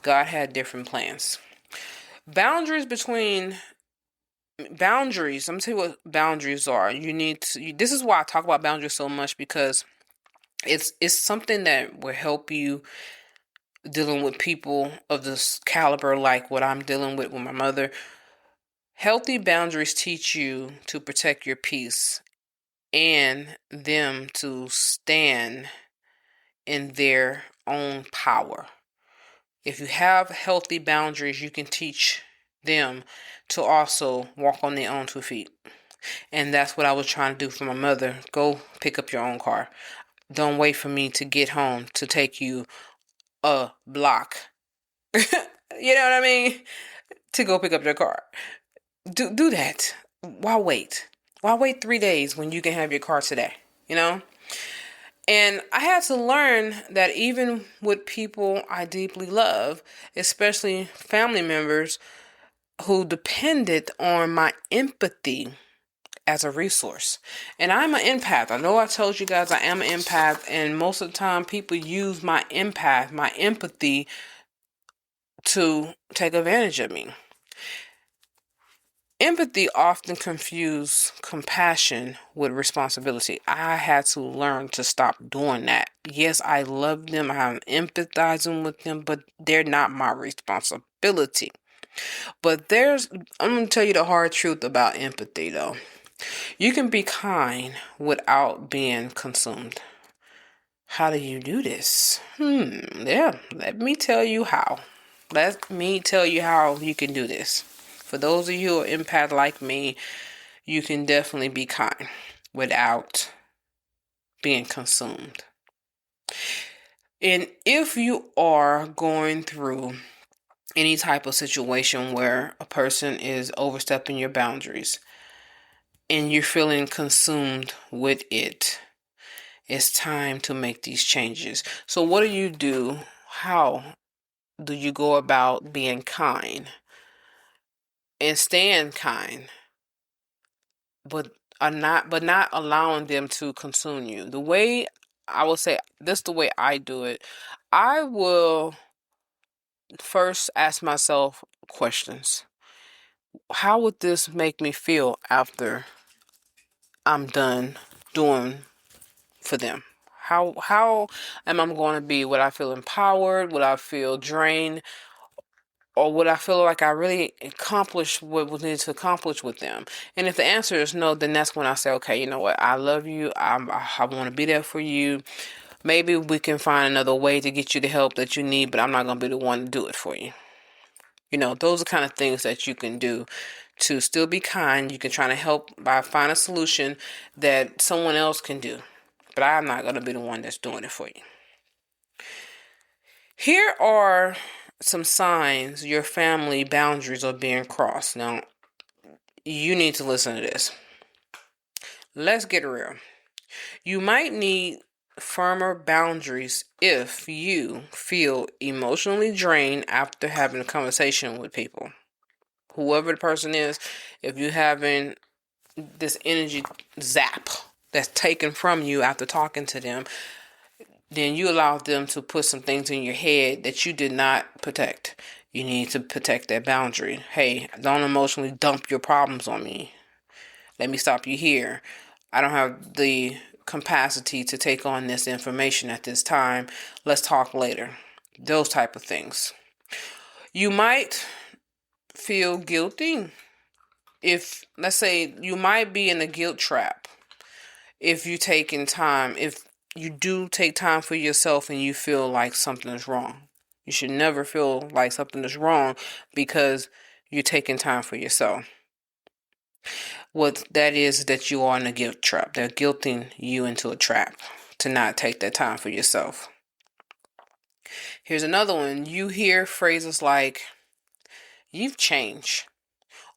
God had different plans. Boundaries between boundaries. I'm gonna tell you what boundaries are. You need to. This is why I talk about boundaries so much, because it's something that will help you dealing with people of this caliber, like what I'm dealing with my mother. Healthy boundaries teach you to protect your peace and them to stand in their own power. If you have healthy boundaries, you can teach them to also walk on their own 2 feet. And that's what I was trying to do for my mother. Go pick up your own car. Don't wait for me to get home to take you a block. You know what I mean? To go pick up your car. Do that. Why wait? Why wait 3 days when you can have your car today? You know? And I had to learn that even with people I deeply love, especially family members who depended on my empathy as a resource. And I'm an empath. I know I told you guys I am an empath, and most of the time people use my empathy, to take advantage of me. Empathy often confuses compassion with responsibility. I had to learn to stop doing that. Yes, I love them, I'm empathizing with them, but they're not my responsibility. I'm going to tell you the hard truth about empathy though. You can be kind without being consumed. How do you do this? Yeah, let me tell you how. Let me tell you how you can do this. For those of you who are empath like me, you can definitely be kind without being consumed. And if you are going through any type of situation where a person is overstepping your boundaries and you're feeling consumed with it, it's time to make these changes. So what do you do? How do you go about being kind and staying kind, but not allowing them to consume you? The way I will say this, the way I do it, I will first ask myself questions. How would this make me feel after I'm done doing for them? How am I going to be? Would I feel empowered? Would I feel drained? Or would I feel like I really accomplished what was needed to accomplish with them? And if the answer is no, then that's when I say, okay, you know what? I love you. I want to be there for you. Maybe we can find another way to get you the help that you need, but I'm not going to be the one to do it for you. Those are kind of things that you can do to still be kind. You can try to help by find a solution that someone else can do, but I'm not going to be the one that's doing it for you. Here are some signs your family boundaries are being crossed. Now, you need to listen to this. Let's get real. You might need firmer boundaries if you feel emotionally drained after having a conversation with people. Whoever the person is, if you're having this energy zap that's taken from you after talking to them, then you allow them to put some things in your head that you did not protect. You need to protect that boundary. Hey, don't emotionally dump your problems on me. Let me stop you here. I don't have the capacity to take on this information at this time. Let's talk later. Those type of things. You might feel guilty if, let's say, you might be in a guilt trap if you do take time for yourself and you feel like something is wrong. You should never feel like something is wrong because you're taking time for yourself. What that is that you are in a guilt trap. They're guilting you into a trap to not take that time for yourself. Here's another one. You hear phrases like, you've changed,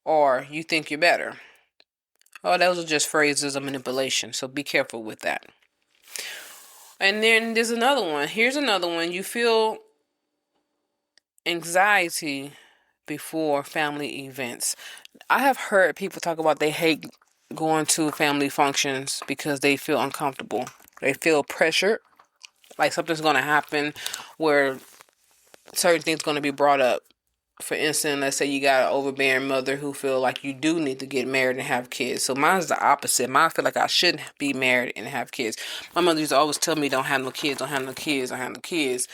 or you think you're better. Oh, those are just phrases of manipulation, so be careful with that. And then there's another one. Here's another one. You feel anxiety before family events. I have heard people talk about they hate going to family functions because they feel uncomfortable. They feel pressured, like something's going to happen where certain things going to be brought up. For instance, let's say you got an overbearing mother who feel like you do need to get married and have kids. So mine's the opposite. Mine feel like I shouldn't be married and have kids. My mother used to always tell me, don't have no kids, don't have no kids, don't have no kids.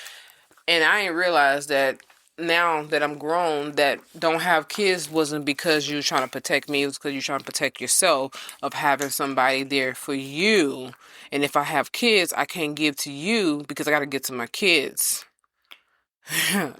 And I didn't realize that now that I'm grown, that don't have kids wasn't because you were trying to protect me. It was because you're trying to protect yourself of having somebody there for you. And if I have kids, I can't give to you because I got to get to my kids.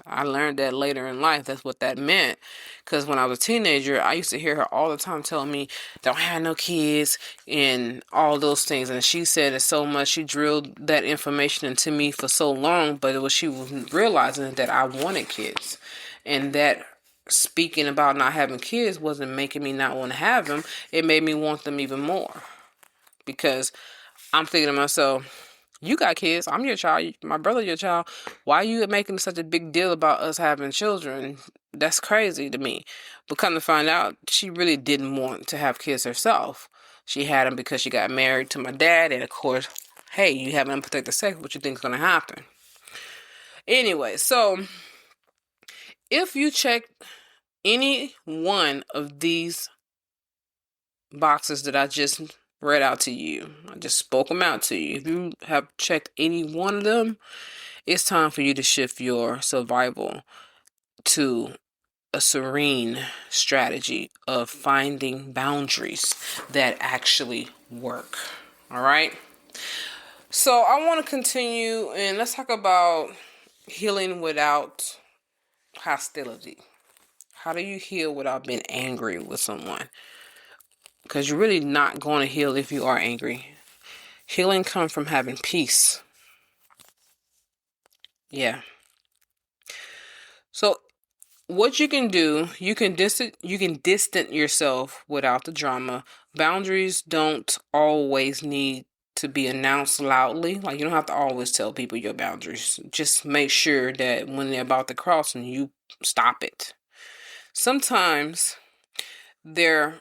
I learned that later in life. That's what that meant. Because when I was a teenager, I used to hear her all the time telling me, don't have no kids and all those things. And she said it so much. She drilled that information into me for so long. But it was she was realizing that I wanted kids. And that speaking about not having kids wasn't making me not want to have them. It made me want them even more. Because I'm thinking to myself, you got kids. I'm your child. My brother your child. Why are you making such a big deal about us having children? That's crazy to me. But come to find out, she really didn't want to have kids herself. She had them because she got married to my dad. And of course, hey, you have an unprotected sex. What you think is going to happen? Anyway, so if you check any one of these boxes that I just read out to you. I just spoke them out to you. If you have checked any one of them, it's time for you to shift your survival to a serene strategy of finding boundaries that actually work. All right. So I want to continue and let's talk about healing without hostility. How do you heal without being angry with someone? Because you're really not going to heal if you are angry. Healing comes from having peace. Yeah. So what you can do, you can distant yourself without the drama. Boundaries don't always need to be announced loudly. Like, you don't have to always tell people your boundaries. Just make sure that when they're about to cross and you stop it. Sometimes they're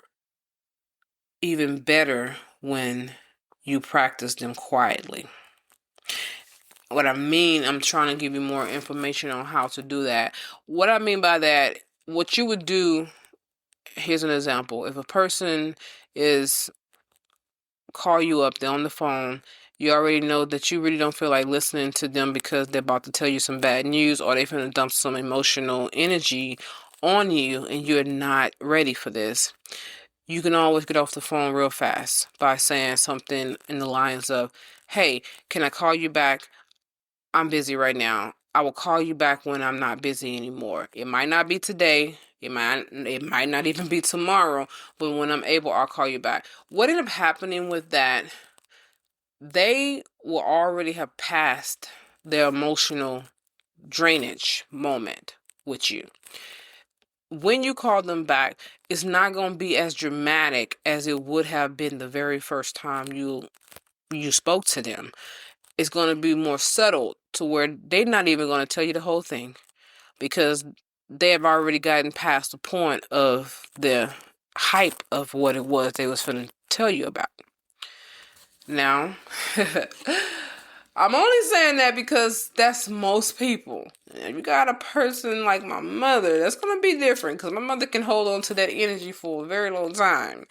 even better when you practice them quietly. What I mean, I'm trying to give you more information on how to do that. What I mean by that, what you would do, here's an example. If a person is call you up, they're on the phone, you already know that you really don't feel like listening to them because they're about to tell you some bad news or they're going to dump some emotional energy on you and you're not ready for this. You can always get off the phone real fast by saying something in the lines of, hey, can I call you back? I'm busy right now. I will call you back when I'm not busy anymore. It might not be today. It might not even be tomorrow, but when I'm able, I'll call you back. What ended up happening with that, they will already have passed their emotional drainage moment with you. When you call them back, it's not going to be as dramatic as it would have been the very first time you spoke to them. It's going to be more subtle to where they're not even going to tell you the whole thing because they have already gotten past the point of the hype of what it was they was going to tell you about. Now, I'm only saying that because that's most people. If you got a person like my mother, that's going to be different because my mother can hold on to that energy for a very long time.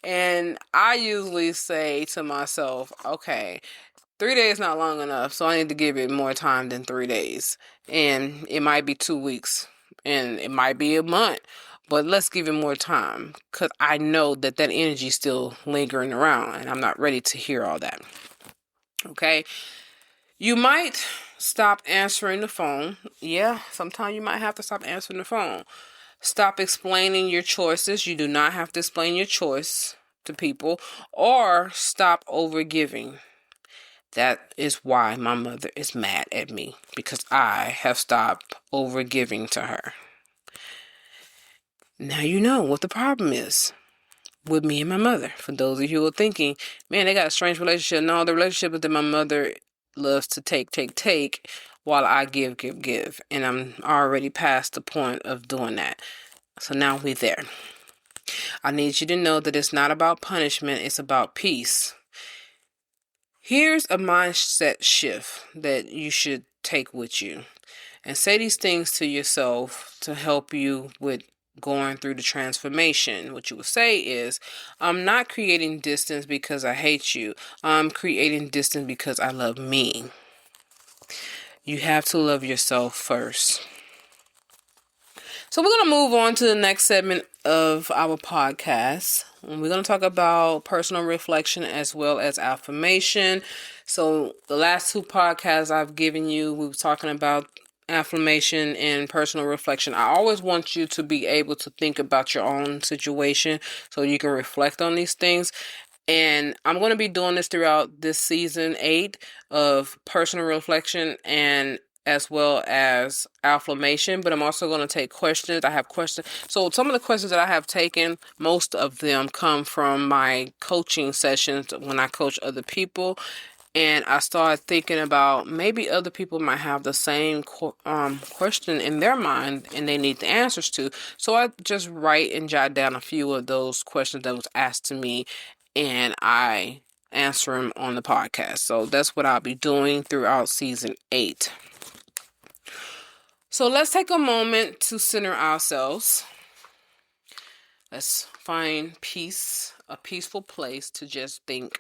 And I usually say to myself, okay, 3 days not long enough, so I need to give it more time than 3 days. And it might be 2 weeks, and it might be a month, but let's give it more time because I know that energy is still lingering around, and I'm not ready to hear all that. Okay? You might stop answering the phone. Yeah, sometimes you might have to stop answering the phone. Stop explaining your choices. You do not have to explain your choice to people, or stop overgiving. That is why my mother is mad at me, because I have stopped overgiving to her. Now you know what the problem is with me and my mother. For those of you who are thinking, man, they got a strange relationship. No, the relationship is that my mother loves to take, while I give. And I'm already past the point of doing that. So now we're there. I need you to know that it's not about punishment. It's about peace. Here's a mindset shift that you should take with you. And say these things to yourself to help you with going through the transformation. What you would say is, I'm not creating distance because I hate you. I'm creating distance because I love me. You have to love yourself first. So we're going to move on to the next segment of our podcast. We're going to talk about personal reflection as well as affirmation. So the last two podcasts I've given you, we were talking about affirmation and personal reflection. I always want you to be able to think about your own situation so you can reflect on these things. And I'm going to be doing this throughout this season 8 of personal reflection and as well as affirmation, but I'm also going to take questions. I have questions. So some of the questions that I have taken, most of them come from my coaching sessions when I coach other people. And I started thinking about maybe other people might have the same question in their mind and they need the answers to. So I just write and jot down a few of those questions that was asked to me and I answer them on the podcast. So that's what I'll be doing throughout season 8. So let's take a moment to center ourselves. Let's find peace a peaceful place to just think,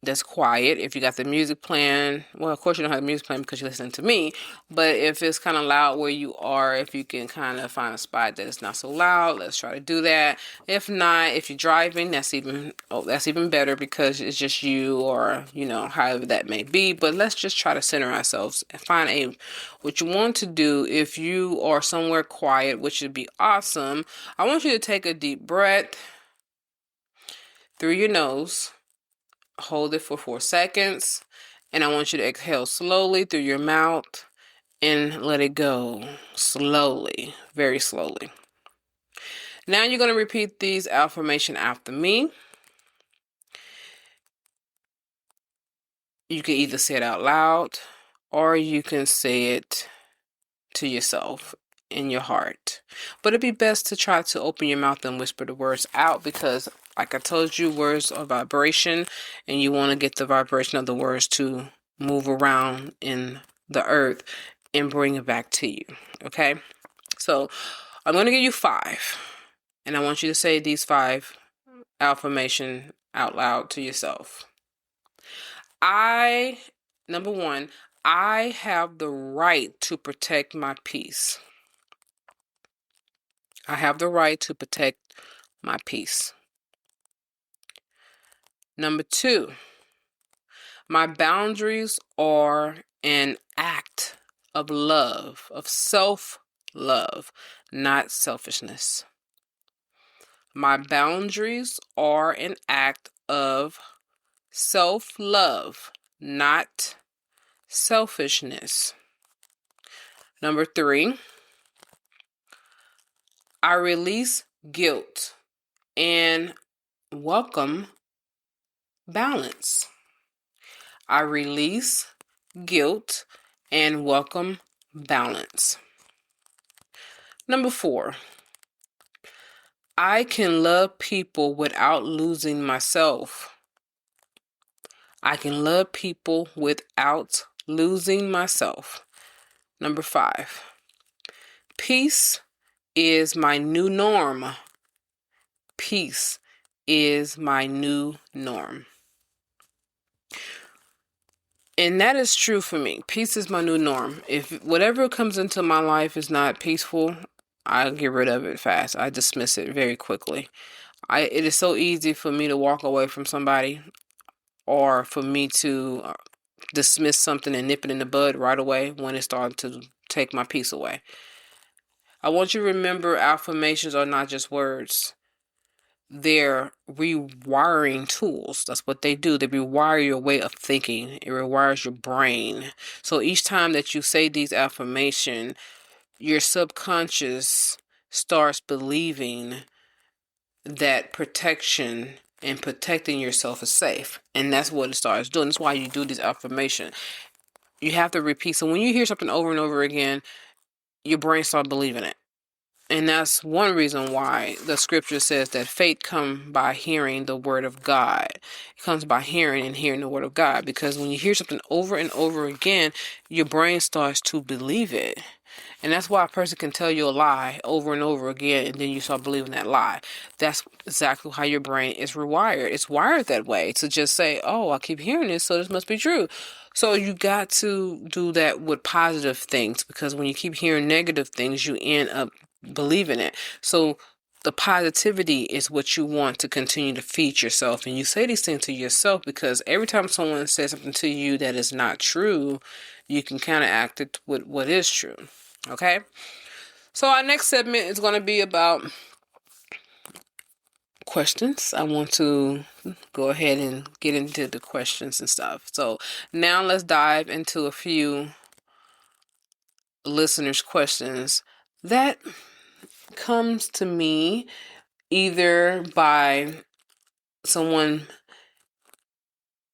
that's quiet. If you got the music playing, well, of course you don't have the music playing because you're listening to me, but if it's kind of loud where you are, if you can kind of find a spot that is not so loud, let's try to do that. If not, if you're driving, that's even better because it's just you, or however that may be. But let's just try to center ourselves and find what you want to do. If you are somewhere quiet, which would be awesome, I want you to take a deep breath through your nose. Hold it for 4 seconds, and I want you to exhale slowly through your mouth and let it go slowly, very slowly. Now you're going to repeat these affirmations after me. You can either say it out loud or you can say it to yourself in your heart. But it'd be best to try to open your mouth and whisper the words out because, like I told you, words are vibration, and you want to get the vibration of the words to move around in the earth and bring it back to you. Okay? So I'm going to give you 5, and I want you to say these 5 affirmations out loud to yourself. Number 1, I have the right to protect my peace. I have the right to protect my peace. Number 2, my boundaries are an act of love, of self-love, not selfishness. My boundaries are an act of self-love, not selfishness. Number 3, I release guilt and welcome balance. I release guilt and welcome balance. Number 4, I can love people without losing myself. I can love people without losing myself. Number 5, peace is my new norm. Peace is my new norm. And that is true for me. Peace is my new norm. If whatever comes into my life is not peaceful, I get rid of it fast. I dismiss it very quickly. It is so easy for me to walk away from somebody, or for me to dismiss something and nip it in the bud right away when it started to take my peace away. I want you to remember, affirmations are not just words. They're rewiring tools. That's what they do. They rewire your way of thinking. It rewires your brain. So each time that you say these affirmations, your subconscious starts believing that protection and protecting yourself is safe. And that's what it starts doing. That's why you do these affirmations. You have to repeat. So when you hear something over and over again, your brain starts believing it. And that's one reason why the scripture says that faith comes by hearing the word of God. It comes by hearing and hearing the word of God. Because when you hear something over and over again, your brain starts to believe it. And that's why a person can tell you a lie over and over again, and then you start believing that lie. That's exactly how your brain is rewired. It's wired that way, to just say, oh, I keep hearing this, so this must be true. So you got to do that with positive things, because when you keep hearing negative things, you end up believing it. So the positivity is what you want to continue to feed yourself. And you say these things to yourself because every time someone says something to you that is not true, you can counteract it with what is true. Okay? So our next segment is going to be about questions. I want to go ahead and get into the questions and stuff. So now let's dive into a few listeners' questions that comes to me either by someone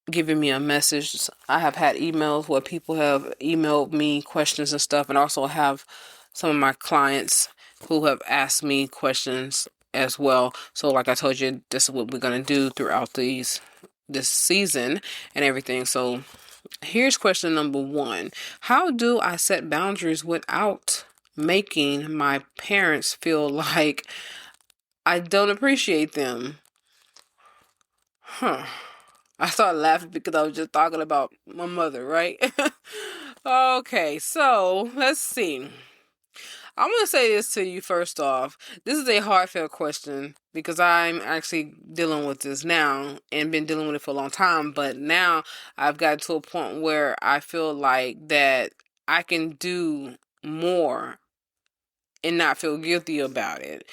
giving me a message. I have had emails where people have emailed me questions and stuff, and also have some of my clients who have asked me questions as well. So like I told you, this is what we're going to do throughout this season and everything. So here's question number 1. How do I set boundaries without making my parents feel like I don't appreciate them? Huh. I started laughing because I was just talking about my mother, right? Okay, so let's see. I'm going to say this to you first off. This is a heartfelt question because I'm actually dealing with this now and been dealing with it for a long time. But now I've got to a point where I feel like that I can do more and not feel guilty about it.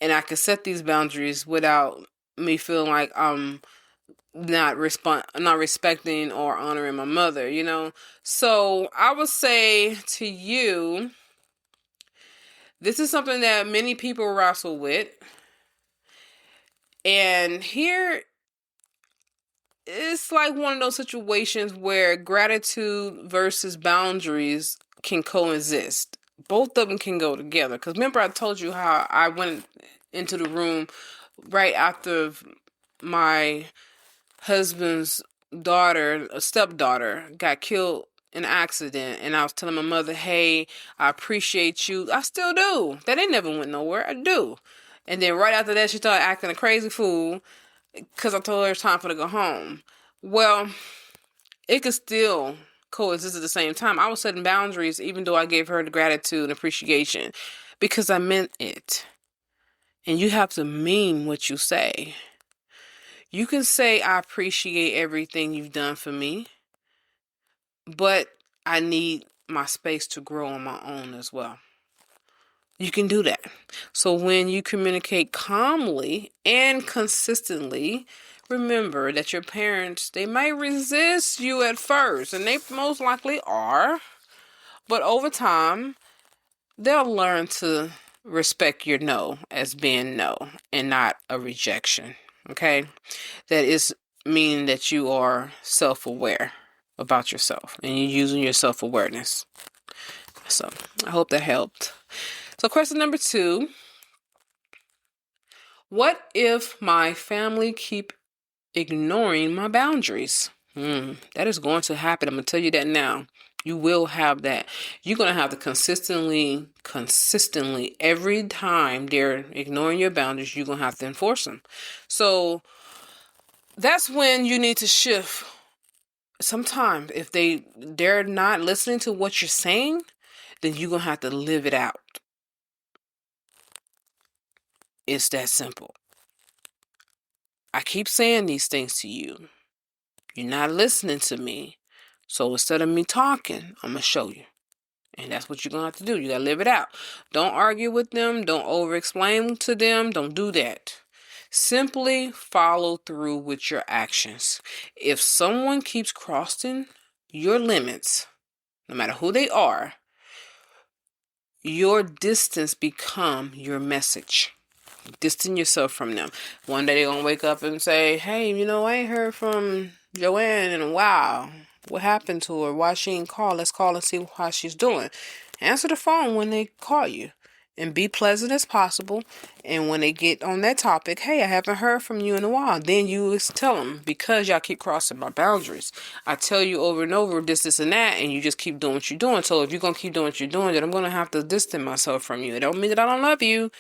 And I can set these boundaries without me feeling like I'm not respecting or honoring my mother, you know? So I would say to you, this is something that many people wrestle with. And here it's like one of those situations where gratitude versus boundaries can coexist. Both of them can go together. Because remember, I told you how I went into the room right after my husband's daughter, a stepdaughter, got killed in an accident, and I was telling my mother, hey, I appreciate you. I still do. That ain't never went nowhere. I do. And then right after that, she started acting a crazy fool because I told her it's time for her to go home. Well, it could still coexist at the same time. I was setting boundaries even though I gave her the gratitude and appreciation because I meant it. And you have to mean what you say. You can say, I appreciate everything you've done for me, but I need my space to grow on my own as well. You can do that. So when you communicate calmly and consistently, remember that your parents, they might resist you at first, and they most likely are, but over time, they'll learn to respect your no as being no and not a rejection. Okay? That is meaning that you are self-aware about yourself and you're using your self-awareness. So I hope that helped. So question number 2, what if my family keep ignoring my boundaries? That is going to happen. I'm going to tell you that now. You will have that. You're going to have to consistently, every time they're ignoring your boundaries, you're going to have to enforce them. So that's when you need to shift. Sometimes if they're not listening to what you're saying, then you're going to have to live it out. It's that simple. I keep saying these things to you. You're not listening to me. So instead of me talking, I'm going to show you. And that's what you're going to have to do. You got to live it out. Don't argue with them. Don't over-explain to them. Don't do that. Simply follow through with your actions. If someone keeps crossing your limits, no matter who they are, your distance become your message. Distance yourself from them. One day they're going to wake up and say, hey, I ain't heard from Joanne in a while. What happened to her? Why she ain't call? Let's call and see how she's doing. Answer the phone when they call you. And be pleasant as possible. And when they get on that topic, hey, I haven't heard from you in a while. Then you tell them, because y'all keep crossing my boundaries. I tell you over and over this, and that, and you just keep doing what you're doing. So if you're going to keep doing what you're doing, then I'm going to have to distance myself from you. It don't mean that I don't love you.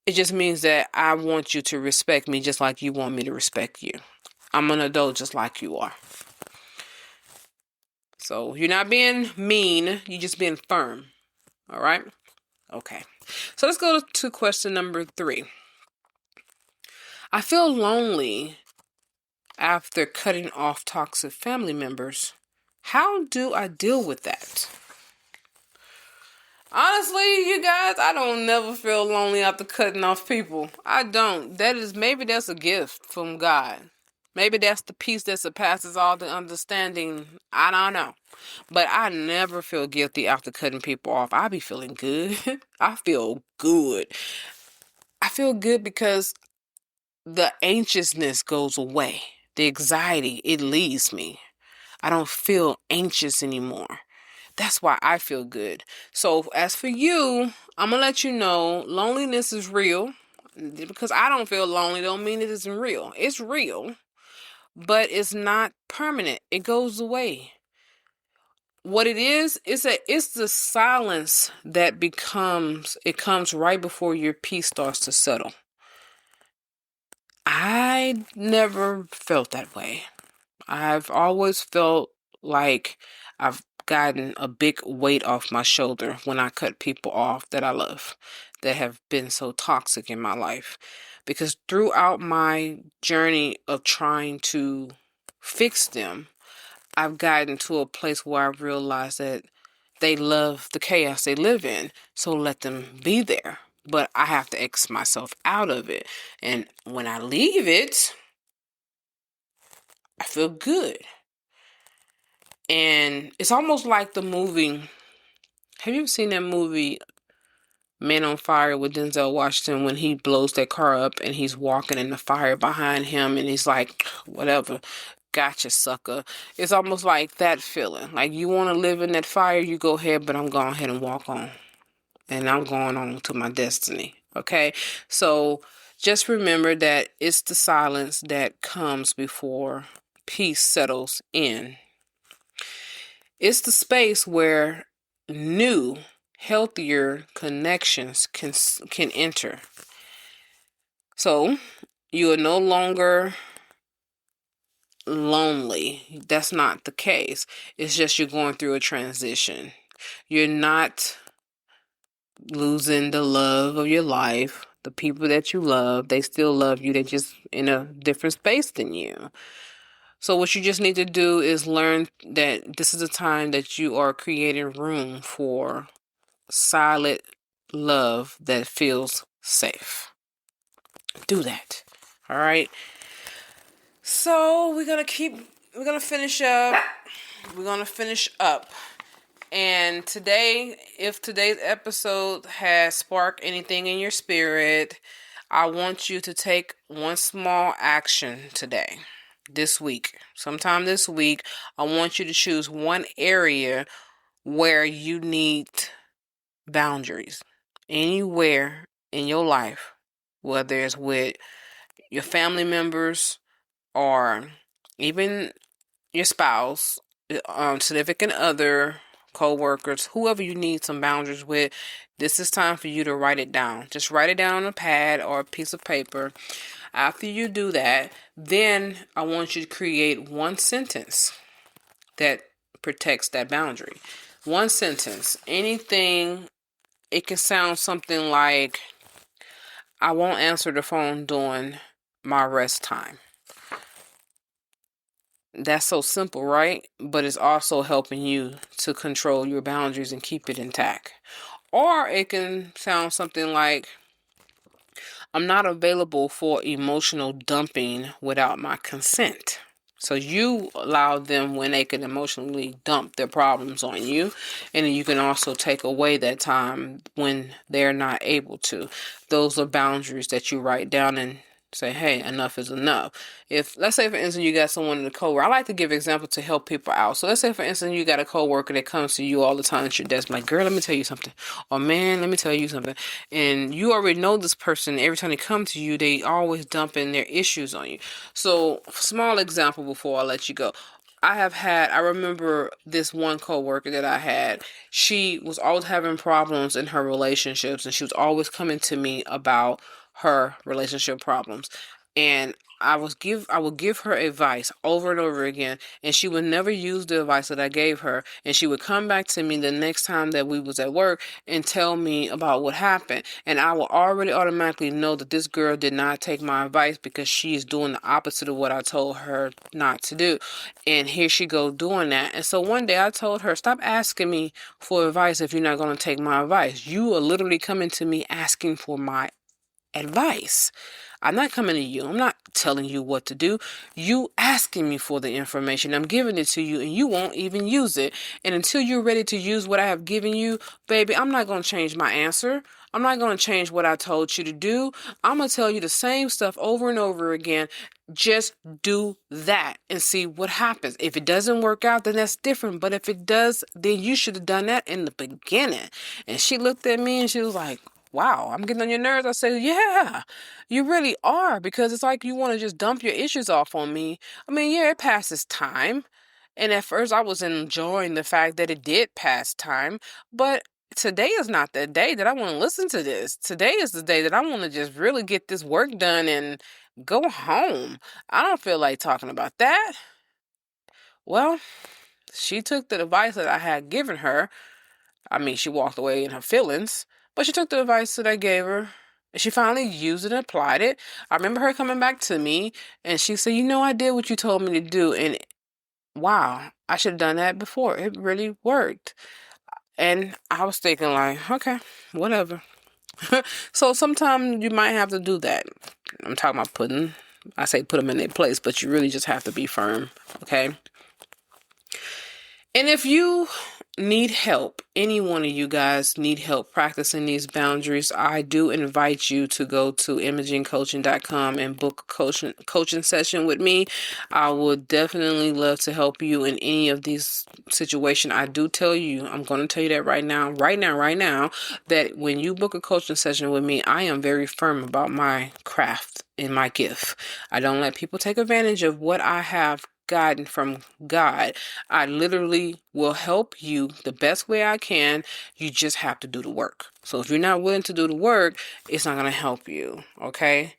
It just means that I want you to respect me just like you want me to respect you. I'm an adult just like you are. So you're not being mean. You're just being firm. All right? Okay. So let's go to question number 3. I feel lonely after cutting off toxic family members. How do I deal with that? Honestly, you guys, I don't never feel lonely after cutting off people. I don't. Maybe that's a gift from God. Maybe that's the peace that surpasses all the understanding. I don't know. But I never feel guilty after cutting people off. I be feeling good. I feel good. I feel good because the anxiousness goes away. The anxiety, it leaves me. I don't feel anxious anymore. That's why I feel good. So as for you, I'm going to let you know loneliness is real. Because I don't feel lonely don't mean it isn't real. It's real, but it's not permanent. It goes away. What it is, it's the silence that comes right before your peace starts to settle. I I never felt that way. I've always felt like I've gotten a big weight off my shoulder when I cut people off that I love, that have been so toxic in my life. Because throughout my journey of trying to fix them, I've gotten to a place where I realized that they love the chaos they live in, so let them be there. But I have to X myself out of it. And when I leave it, I feel good. And it's almost like the movie. Have you ever seen that movie, Man on Fire, with Denzel Washington, when he blows that car up and he's walking in the fire behind him and he's like, whatever, gotcha, sucker. It's almost like that feeling. Like, you want to live in that fire, you go ahead, but I'm going ahead and walk on. And I'm going on to my destiny. Okay? So just remember that it's the silence that comes before peace settles in. It's the space where new, healthier connections can enter. So you are no longer lonely. That's not the case. It's just you're going through a transition. You're not losing the love of your life. The people that you love, they still love you. They're just in a different space than you. So what you just need to do is learn that this is a time that you are creating room for solid love that feels safe. Do that. All right. So we're going to finish up. We're going to finish up. And today, if today's episode has sparked anything in your spirit, I want you to take one small action today, this week. Sometime this week, I want you to choose one area where you need boundaries. Anywhere in your life, whether it's with your family members or even your spouse, significant other, co-workers, whoever you need some boundaries with, this is time for you to write it down. Just write it down on a pad or a piece of paper. After you do that, then I want you to create one sentence that protects that boundary. One sentence. Anything. It can sound something like, I won't answer the phone during my rest time. That's so simple, right? But it's also helping you to control your boundaries and keep it intact. Or it can sound something like, I'm not available for emotional dumping without my consent. So you allow them when they can emotionally dump their problems on you. And then you can also take away that time when they're not able to. Those are boundaries that you write down and say, hey, enough is enough. If, let's say, for instance, you got someone in the coworker. I like to give examples to help people out. So let's say, for instance, you got a coworker that comes to you all the time at your desk, like, girl, let me tell you something. Or, man, let me tell you something. And you already know this person. Every time they come to you, they always dumping their issues on you. So, small example before I let you go. I remember this one coworker that I had. She was always having problems in her relationships, and she was always coming to me about her relationship problems. And I would give her advice over and over again, and she would never use the advice that I gave her. And she would come back to me the next time that we was at work and tell me about what happened. And I would already automatically know that this girl did not take my advice because she is doing the opposite of what I told her not to do. And here she go doing that. And so one day I told her, stop asking me for advice if you're not going to take my advice. You are literally coming to me asking for my advice. I'm not coming to you. I'm not telling you what to do. You asking me for the information. I'm giving it to you and you won't even use it. And until you're ready to use what I have given you, baby, I'm not going to change my answer. I'm not going to change what I told you to do. I'm going to tell you the same stuff over and over again. Just do that and see what happens. If it doesn't work out, then that's different. But if it does, then you should have done that in the beginning. And she looked at me and she was like, wow, I'm getting on your nerves. I said, yeah, you really are, because it's like you want to just dump your issues off on me. I mean, yeah, it passes time. And at first I was enjoying the fact that it did pass time, but today is not the day that I want to listen to this. Today is the day that I want to just really get this work done and Go home. I don't feel like talking about that. Well, she took the advice that I had given her. I mean, she walked away in her feelings, but she took the advice that I gave her. And she finally used it and applied it. I remember her coming back to me and she said, I did what you told me to do. And wow, I should have done that before. It really worked. And I was thinking like, okay, whatever. So sometimes you might have to do that. I'm talking about I say put them in their place, but you really just have to be firm, okay? And if you need help, any one of you guys need help practicing these boundaries, I do invite you to go to imagingcoaching.com and book a coaching session with me. I would definitely love to help you in any of these situations. I do tell you, I'm going to tell you that right now, that when you book a coaching session with me, I am very firm about my craft and my gift. I don't let people take advantage of what I have gotten from God. I literally will help you the best way I can. You just have to do the work. So if you're not willing to do the work, it's not going to help you. Okay?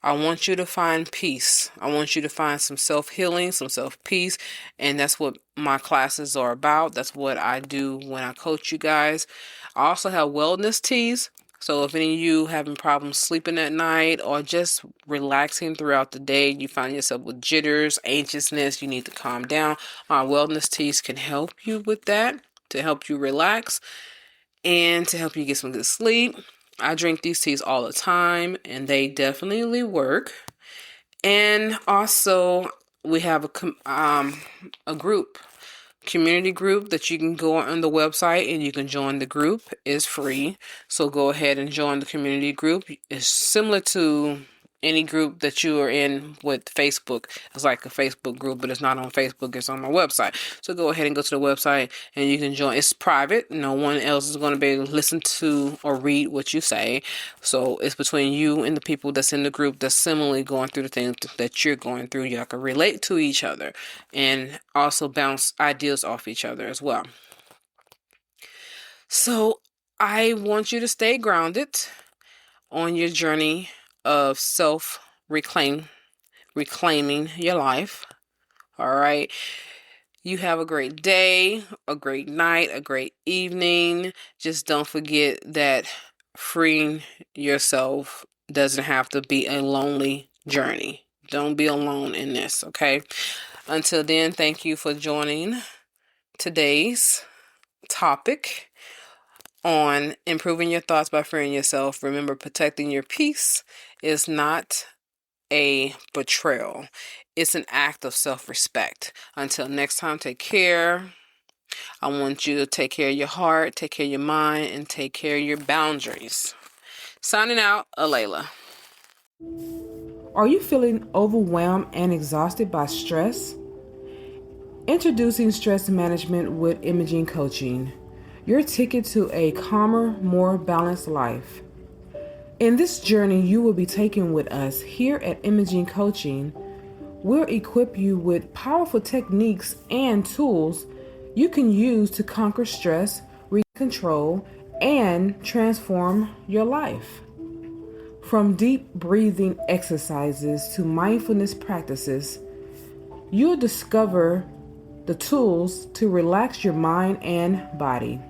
I want you to find peace. I want you to find some self-healing, some self-peace. And that's what my classes are about. That's what I do when I coach you guys. I also have wellness teas. So if any of you having problems sleeping at night or just relaxing throughout the day, you find yourself with jitters, anxiousness, you need to calm down, my wellness teas can help you with that, to help you relax and to help you get some good sleep. I drink these teas all the time and they definitely work. And also we have a group, community group that you can go on the website and you can join the group. It's free. So go ahead and join the community group. It's similar to any group that you are in with Facebook. It's like a Facebook group, but it's not on Facebook. It's on my website. So go ahead and go to the website and you can join. It's private. No one else is going to be able to listen to or read what you say. So it's between you and the people that's in the group that's similarly going through the things that you're going through. Y'all can relate to each other and also bounce ideas off each other as well. So I want you to stay grounded on your journey of reclaiming your life. All right. You have a great day, a great night, a great evening. Just don't forget that freeing yourself doesn't have to be a lonely journey. Don't be alone in this, okay? Until then, thank you for joining today's topic on improving your thoughts by freeing yourself. Remember, protecting your peace is not a betrayal. It's an act of self-respect. Until next time, take care. I want you to take care of your heart, take care of your mind, and take care of your boundaries. Signing out, Alayla. Are you feeling overwhelmed and exhausted by stress? Introducing Stress Management with Imaging Coaching, your ticket to a calmer, more balanced life. In this journey you will be taken with us here at Imaging Coaching, we'll equip you with powerful techniques and tools you can use to conquer stress, control, and transform your life. From deep breathing exercises to mindfulness practices, you'll discover the tools to relax your mind and body.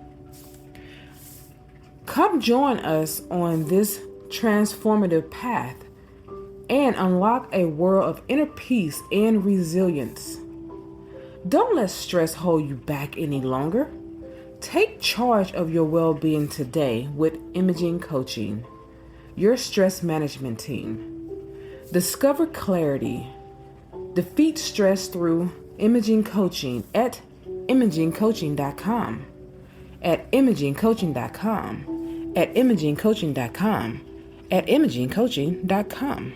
Come join us on this transformative path and unlock a world of inner peace and resilience. Don't let stress hold you back any longer. Take charge of your well-being today with Imaging Coaching, your stress management team. Discover clarity. Defeat stress through Imaging Coaching at imagingcoaching.com, at imagingcoaching.com, at imagingcoaching.com, at imagingcoaching.com.